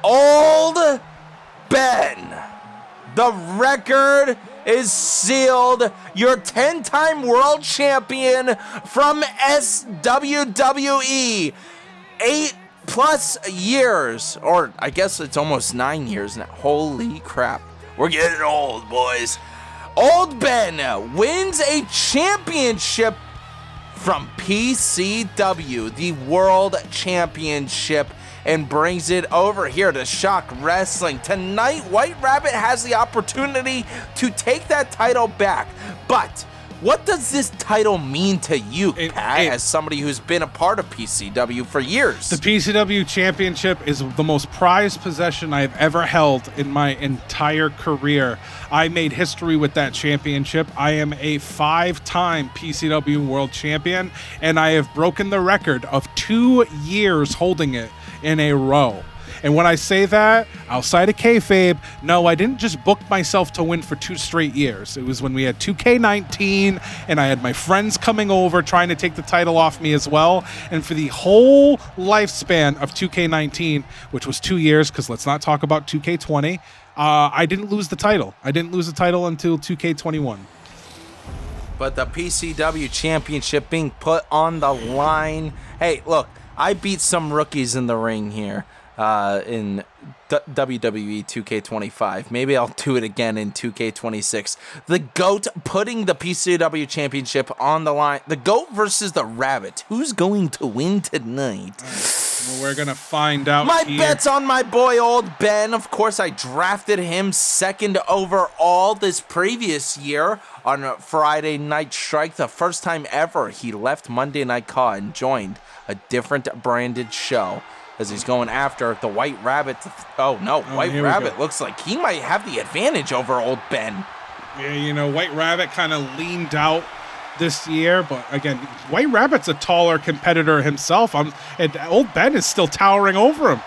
Old Ben. The record is sealed. Your 10-time world champion from SWWE. 8+ years, or I guess it's almost 9 years now. Holy crap. We're getting old, boys. Old Ben wins a championship from PCW, the World Championship, and brings it over here to Shock Wrestling. Tonight, White Rabbit has the opportunity to take that title back, but What does this title mean to you, Pat, as somebody who's been a part of PCW for years? The PCW Championship is the most prized possession I've ever held in my entire career. I made history with that championship. I am a 5-time PCW World Champion, and I have broken the record of 2 years holding it in a row. And when I say that, outside of kayfabe, no, I didn't just book myself to win for 2 straight years. It was when we had 2K19, and I had my friends coming over trying to take the title off me as well. And for the whole lifespan of 2K19, which was 2 years, because let's not talk about 2K20, I didn't lose the title. I didn't lose the title until 2K21. But the PCW Championship being put on the line. Hey, look, I beat some rookies in the ring here. In WWE 2K25. Maybe I'll do it again in 2K26. The GOAT putting the PCW Championship on the line. The GOAT versus the Rabbit. Who's going to win tonight? Well, we're going to find out. My bet's on my boy, Old Ben. Of course, I drafted him 2nd overall this previous year on Friday Night Strike. The first time ever he left Monday Night Raw and joined a different branded show, as he's going after the White Rabbit. White Rabbit looks like he might have the advantage over Old Ben. Yeah, White Rabbit kind of leaned out this year, but again, White Rabbit's a taller competitor himself, and Old Ben is still towering over him.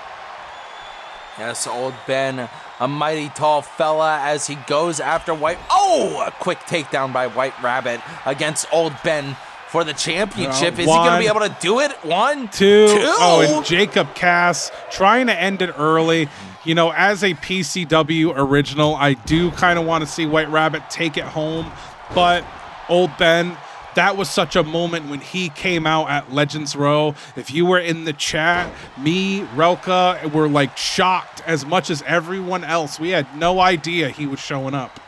Yes, Old Ben, a mighty tall fella as he goes after White. Oh, a quick takedown by White Rabbit against Old Ben for the championship. Is he going to be able to do it? 1, 2. Oh, and Jacob Cass trying to end it early. As a PCW original, I do kind of want to see White Rabbit take it home. But Old Ben, that was such a moment when he came out at Legends Row. If you were in the chat, me, Relka, were like shocked as much as everyone else. We had no idea he was showing up.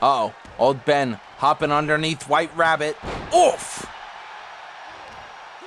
Uh-oh, Old Ben hopping underneath White Rabbit. Oof!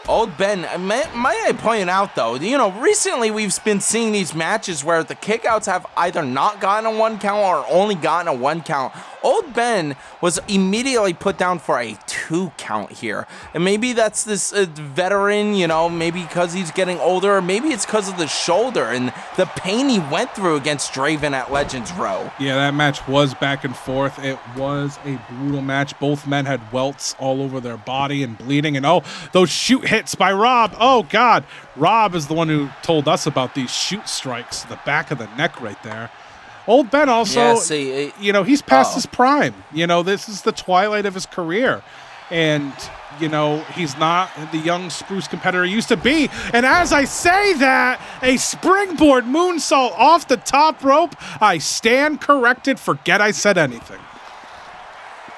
Old Ben, might I point out, though, recently we've been seeing these matches where the kickouts have either not gotten a 1 count or only gotten a 1 count. Old Ben was immediately put down for a 2 count here. And maybe that's this veteran, maybe because he's getting older, or maybe it's because of the shoulder and the pain he went through against Draven at Legends Row. Yeah, that match was back and forth. It was a brutal match. Both men had welts all over their body and bleeding. And those shoot hits by Rob. Oh, God. Rob is the one who told us about these shoot strikes, the back of the neck right there. Old Ben also, he's past his prime. This is the twilight of his career. And, he's not the young spruce competitor he used to be. And as I say that, a springboard moonsault off the top rope. I stand corrected. Forget I said anything.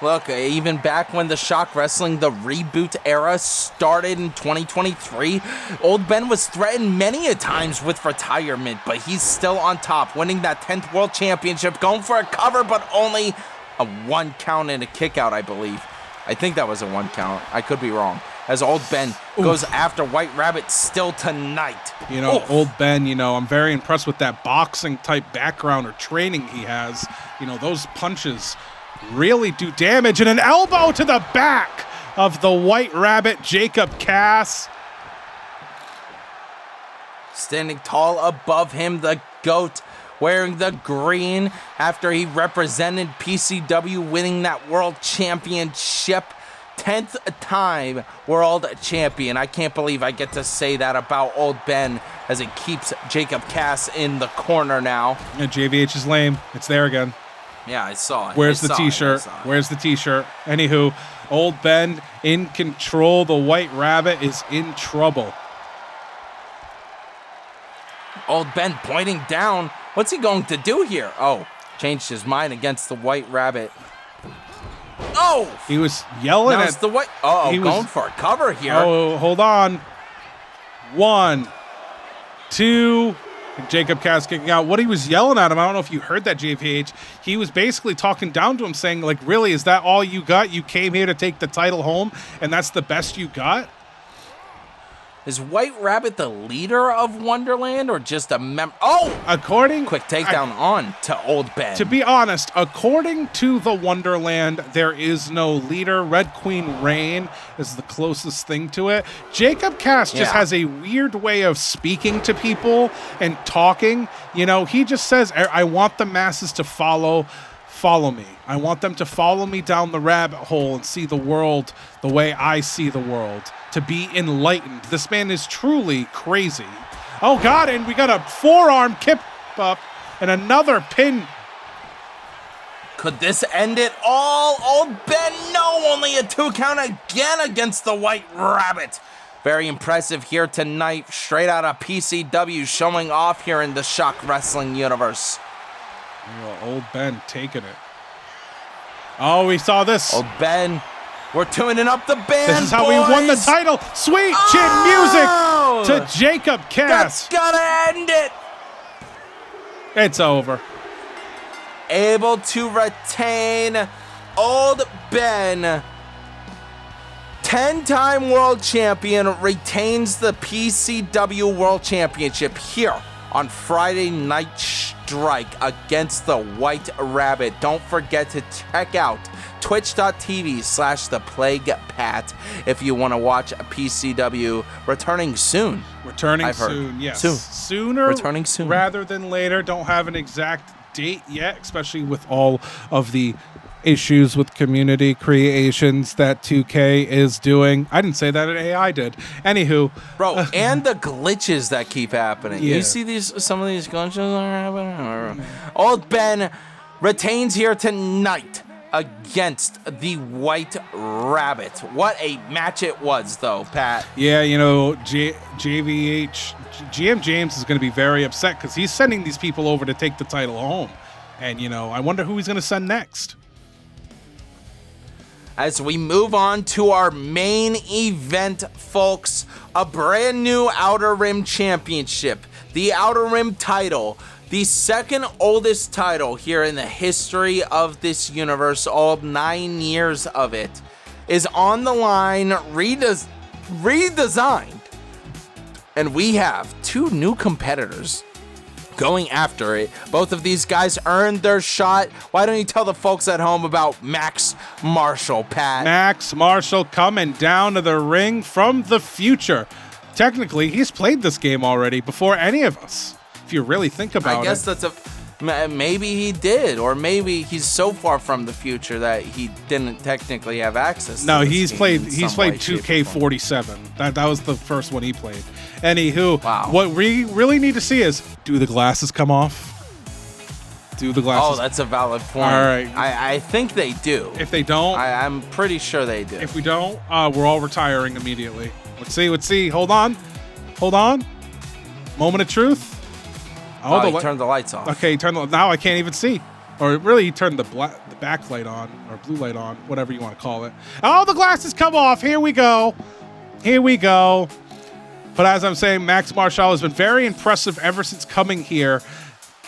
Look, even back when the ShockWrestling, the reboot era started in 2023, Old Ben was threatened many a times with retirement, but he's still on top, winning that 10th World Championship, going for a cover, but only a 1 count and a kick out, I believe. I think that was a 1 count. I could be wrong. As Old Ben goes after White Rabbit still tonight. Old Ben, I'm very impressed with that boxing type background or training he has. Those punches really do damage, and an elbow to the back of the White Rabbit, Jacob Cass. Standing tall above him, the GOAT, wearing the green after he represented PCW, winning that world championship. 10th time world champion. I can't believe I get to say that about Old Ben as he keeps Jacob Cass in the corner now. Yeah, JVH is lame. It's there again. Yeah, I saw it. Where's the t-shirt? Where's the t-shirt? Anywho, Old Ben in control. The White Rabbit is in trouble. Old Ben pointing down. What's he going to do here? Oh, changed his mind against the White Rabbit. Oh! He was yelling at the White. He going for a cover here. Oh, hold on. 1, 2. And Jacob Cass kicking out. What he was yelling at him, I don't know if you heard that, JVH. He was basically talking down to him, saying, like, really, is that all you got? You came here to take the title home, and that's the best you got? Well, look, even back when the ShockWrestling, the reboot era started in 2023, Old Ben was threatened many a times with retirement, but he's still on top, winning that 10th World Championship, going for a cover, but only a 1 count and a kick out, I believe. I think that was a 1 count. I could be wrong. As Old Ben, you Is White Rabbit the leader of Wonderland or just a quick takedown on to Old Ben. To be honest, according to the Wonderland, there is no leader. Red Queen Rain is the closest thing to it. Jacob Cass just has a weird way of speaking to people and talking. You know, he just says, I want the masses to follow me. I want them to follow me down the rabbit hole and see the world the way I see the world. To be enlightened. This man is truly crazy. Oh, God, and we got a forearm kip up and another pin. Could this end it all? Old Ben, no, only a 2 count again against the White Rabbit. Very impressive here tonight, straight out of PCW, showing off here in the Shock Wrestling universe. Oh, Old Ben taking it. Oh, we saw this. Old Ben, we're tuning up the band, This is how we won the title. Sweet chin music to Jacob Cass. That's gotta end it. It's over. Able to retain Old Ben. 10-time world champion retains the PCW World Championship here on Friday Night Strike against the White Rabbit. Don't forget to check out twitch.tv/theplaguepat if you want to watch a PCW returning soon. Yes. Soon. Sooner returning soon rather than later. Don't have an exact date yet, especially with all of the issues with community creations that 2K is doing. I didn't say that, AI did. Anywho. Bro, and the glitches that keep happening. Yeah. You see some of these glitches are happening? Old Ben retains here tonight against the White Rabbit. What a match it was, though, Pat. Yeah, you know, GM James is going to be very upset because he's sending these people over to take the title home. And, you know, I wonder who he's going to send next. As we move on to our main event, folks, a brand new Outer Rim Championship, the Outer Rim title, the second oldest title here in the history of this universe, all 9 years of it, is on the line, redesigned. And we have 2 new competitors going after it. Both of these guys earned their shot. Why don't you tell the folks at home about Max Marshall, Pat? Max Marshall coming down to the ring from the future. Technically, he's played this game already before any of us, if you really think about it. I guess maybe he did, or maybe he's so far from the future that he didn't technically have access to this he's game played in some way, 2K47. That was the first one he played. Anywho, wow. What we really need to see is, do the glasses come off? Do the glasses? Oh, that's a valid point. All right. I think they do. If they don't, I'm pretty sure they do. If we don't, we're all retiring immediately. Let's see. Hold on. Moment of truth. Oh, he turned the lights off. Okay, now I can't even see. Or really, he turned the backlight on, or blue light on, whatever you want to call it. Oh, the glasses come off. Here we go. But as I'm saying, Max Marshall has been very impressive ever since coming here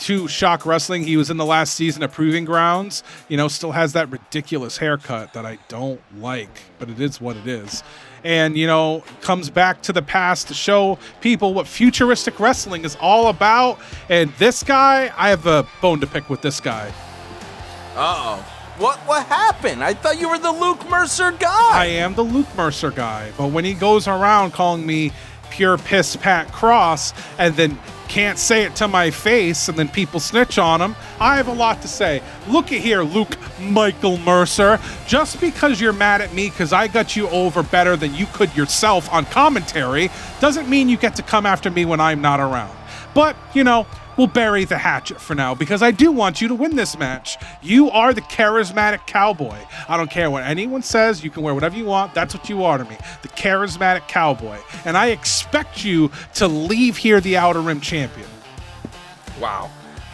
to Shock Wrestling. He was in the last season of Proving Grounds. You know, still has that ridiculous haircut that I don't like, but it is what it is. And, you know, comes back to the past to show people what futuristic wrestling is all about. And this guy, I have a bone to pick with this guy. Uh-oh. What happened? I thought you were the Luke Mercer guy. I am the Luke Mercer guy. But when he goes around calling me pure piss Pat Cross and then can't say it to my face and then people snitch on him, I have a lot to say. Look at here, Luke Michael Mercer. Just because you're mad at me because I got you over better than you could yourself on commentary doesn't mean you get to come after me when I'm not around. But, you know, we'll bury the hatchet for now because I do want you to win this match. You are the charismatic cowboy. I don't care what anyone says. You can wear whatever you want. That's what you are to me, the charismatic cowboy. And I expect you to leave here the Outer Rim champion. Wow.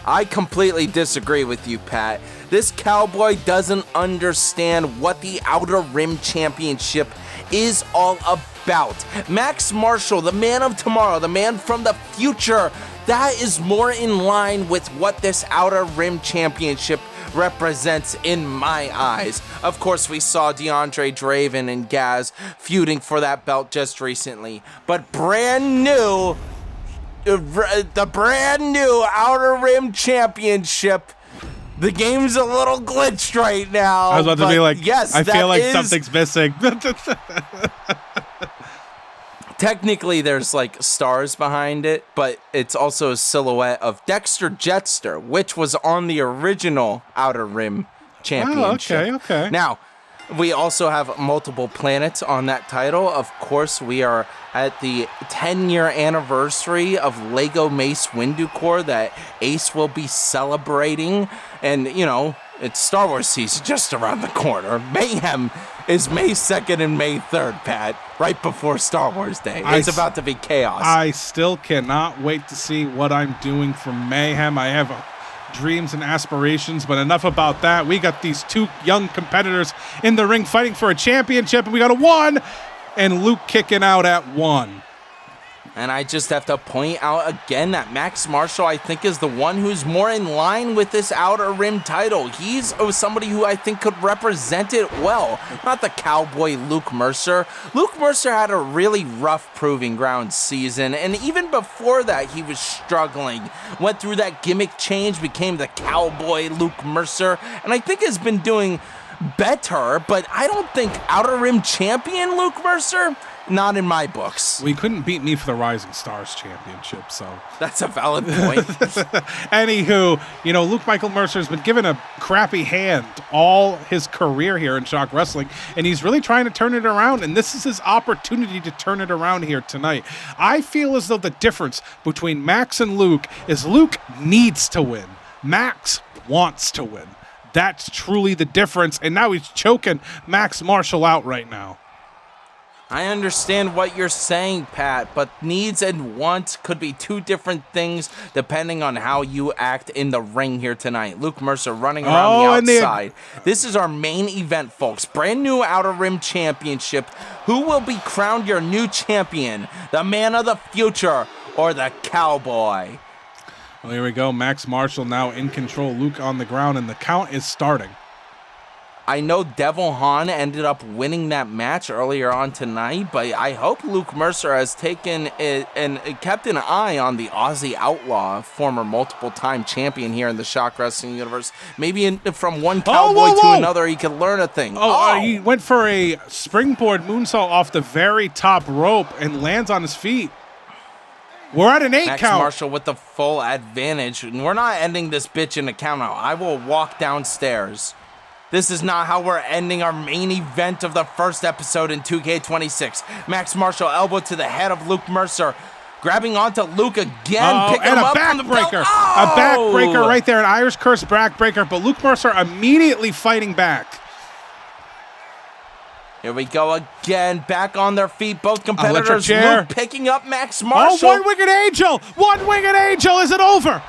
I completely disagree with you, Pat. This cowboy doesn't understand what the Outer Rim Championship is all about. Max Marshall, the man of tomorrow, the man from the future, that is more in line with what this Outer Rim Championship represents in my eyes. Of course, we saw DeAndre Draven and Gaz feuding for that belt just recently, but the brand new Outer Rim Championship, the game's a little glitched right now. I was about to be like, yes, I feel like something's missing. Technically, there's like stars behind it, but it's also a silhouette of Dexter Jetster, which was on the original Outer Rim Championship. Oh, okay. Now, we also have multiple planets on that title. Of course, we are at the 10-year anniversary of Lego Mace Windu Corps that Ace will be celebrating. And, you know, it's Star Wars season just around the corner. Mayhem is May 2nd and May 3rd, Pat, right before Star Wars Day. It's about to be chaos. I still cannot wait to see what I'm doing for Mayhem. I have dreams and aspirations, but enough about that. We got these two young competitors in the ring fighting for a championship, and we got a 1, and Luke kicking out at 1. And I just have to point out again that Max Marshall, I think, is the one who's more in line with this Outer Rim title. He's somebody who I think could represent it well, not the cowboy Luke Mercer. Luke Mercer had a really rough proving ground season, and even before that, he was struggling. Went through that gimmick change, became the cowboy Luke Mercer, and I think has been doing better, but I don't think Outer Rim champion Luke Mercer, not in my books. We couldn't beat me for the Rising Stars Championship, so. That's a valid point. Anywho, you know, Luke Michael Mercer has been given a crappy hand all his career here in Shock Wrestling, and he's really trying to turn it around, and this is his opportunity to turn it around here tonight. I feel as though the difference between Max and Luke is Luke needs to win. Max wants to win. That's truly the difference, and now he's choking Max Marshall out right now. I understand what you're saying, Pat, but needs and wants could be two different things depending on how you act in the ring here tonight. Luke Mercer running around the outside. This is our main event, folks. Brand new Outer Rim Championship. Who will be crowned your new champion? The man of the future or the cowboy? Well, here we go. Max Marshall now in control. Luke on the ground, and the count is starting. I know Devil Han ended up winning that match earlier on tonight, but I hope Luke Mercer has taken it and kept an eye on the Aussie Outlaw, former multiple-time champion here in the Shock Wrestling universe. Maybe from one cowboy to another, he could learn a thing. He went for a springboard moonsault off the very top rope and lands on his feet. We're at an 8 Max count. Marshall with the full advantage. We're not ending this bitch in a count out. I will walk downstairs. This is not how we're ending our main event of the first episode in 2K26. Max Marshall elbow to the head of Luke Mercer, grabbing onto Luke again, picking him up from the belt. A backbreaker right there, an Irish Curse backbreaker, but Luke Mercer immediately fighting back. Here we go again, back on their feet, both competitors. Luke picking up Max Marshall. Oh, one-winged angel! One-winged angel, is it over?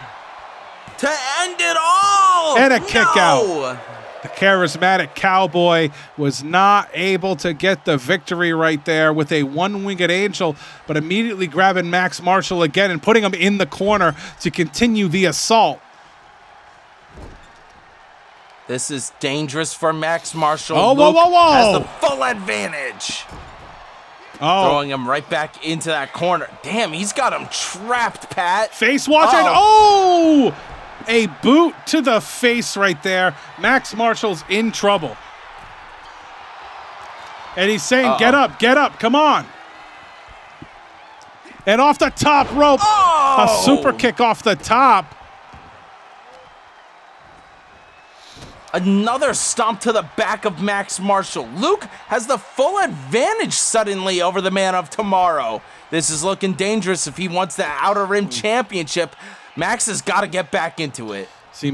To end it all! And a kick out. The charismatic cowboy was not able to get the victory right there with a one-winged angel, but immediately grabbing Max Marshall again and putting him in the corner to continue the assault. This is dangerous for Max Marshall. Oh, Luke whoa. has the full advantage. Throwing him right back into that corner. Damn, he's got him trapped, Pat. Face watching. A boot to the face right there. Max Marshall's in trouble. And he's saying, get up, come on. And off the top rope, a super kick off the top. Another stomp to the back of Max Marshall. Luke has the full advantage suddenly over the Man of Tomorrow. This is looking dangerous if he wants the Outer Rim Championship. Max has got to get back into it. See,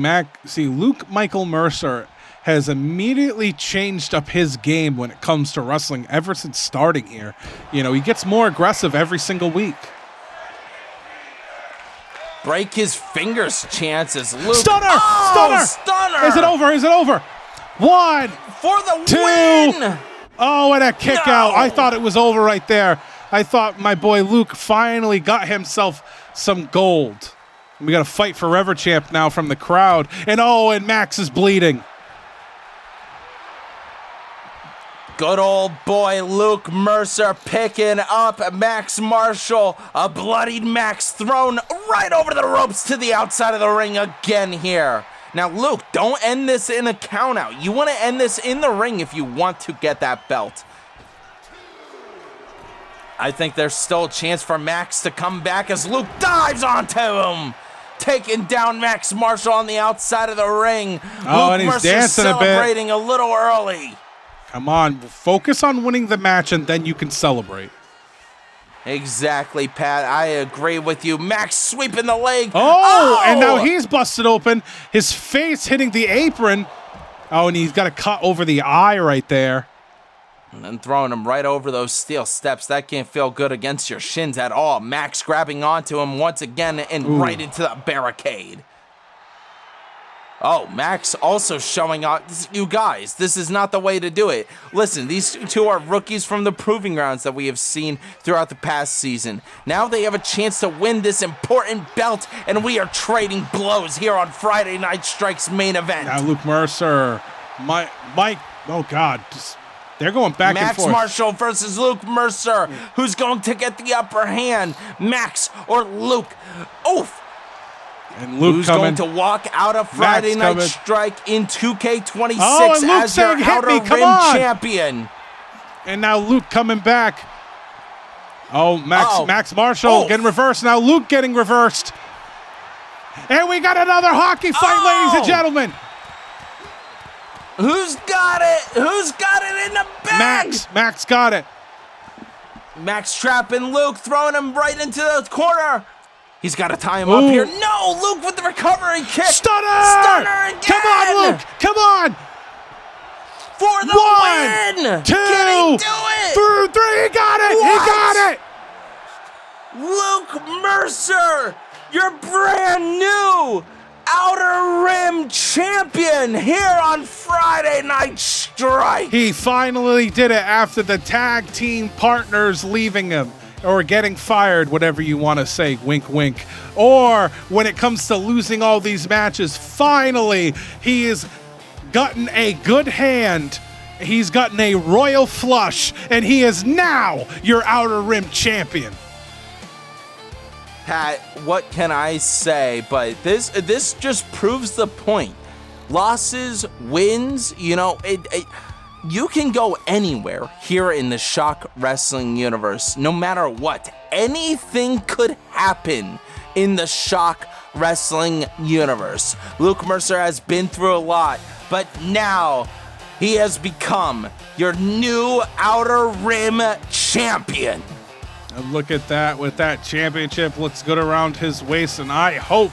Luke Michael Mercer has immediately changed up his game when it comes to wrestling ever since starting here. You know, he gets more aggressive every single week. Break his fingers chances. Luke. Stunner! Stunner! Is it over? 1 for the 2. win! Oh, and a kick out. I thought it was over right there. I thought my boy Luke finally got himself some gold. We got a Fight Forever champ now from the crowd. And Max is bleeding. Good old boy Luke Mercer picking up Max Marshall. A bloodied Max thrown right over the ropes to the outside of the ring again here. Now, Luke, don't end this in a countout. You want to end this in the ring if you want to get that belt. I think there's still a chance for Max to come back as Luke dives onto him. Taking down Max Marshall on the outside of the ring. Luke and he's Mercer dancing celebrating a little early. Come on, focus on winning the match and then you can celebrate. Exactly, Pat. I agree with you. Max sweeping the leg. And now he's busted open. His face hitting the apron. And he's got a cut over the eye right there. And then throwing him right over those steel steps. That can't feel good against your shins at all. Max grabbing onto him once again and right into the barricade. Oh, Max also showing off. You guys, this is not the way to do it. Listen, these two are rookies from the proving grounds that we have seen throughout the past season. Now they have a chance to win this important belt, and we are trading blows here on Friday Night Strike's main event. Now Luke Mercer, Mike, oh God, they're going back and forth. Max Marshall versus Luke Mercer. Who's going to get the upper hand? Max or Luke? Oof. And Luke who's coming. going to walk out of Friday Night Strike in 2K26 as your Outer Rim champion? And now Luke coming back. Max Marshall getting reversed. Now Luke getting reversed. And we got another hockey fight, ladies and gentlemen. Who's got it? Who's got it in the bag? Max got it. Max trapping Luke, throwing him right into the corner. He's got to tie him up here. No, Luke with the recovery kick. Stunner again. Come on, Luke. Come on. For the win. 2, Can he do it? 3. He got it. What? He got it. Luke Mercer, your brand new Outer Rim champion here on Friday Night Strike. He finally did it after the tag team partners leaving him. Or getting fired, whatever you want to say, wink, wink. Or when it comes to losing all these matches, finally, he has gotten a good hand. He's gotten a royal flush, and he is now your Outer Rim champion. Pat, what can I say? But this just proves the point. Losses, wins, you can go anywhere here in the Shock Wrestling universe, no matter what. Anything could happen in the Shock Wrestling universe. Luke Mercer has been through a lot, but now he has become your new Outer Rim champion. And look at that, with that championship looks good around his waist, and I hope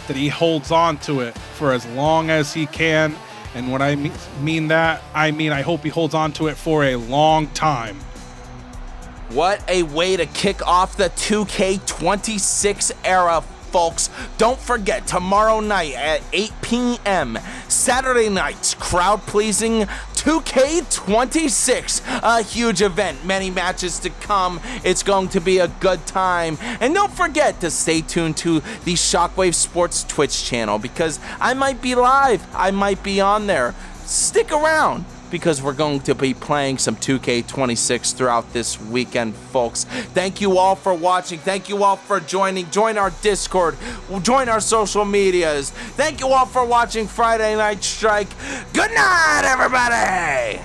that he holds on to it for as long as he can. And when I mean I hope he holds on to it for a long time. What a way to kick off the 2K26 era, folks. Don't forget, tomorrow night at 8 p.m., Saturday night's crowd-pleasing 2K26, a huge event, many matches to come. It's going to be a good time. And don't forget to stay tuned to the Shockwave Sports Twitch channel, because I might be live, I might be on there. Stick around, because we're going to be playing some 2K26 throughout this weekend, folks. Thank you all for watching. Thank you all for joining. Join our Discord. Join our social medias. Thank you all for watching Friday Night Strike. Good night, everybody!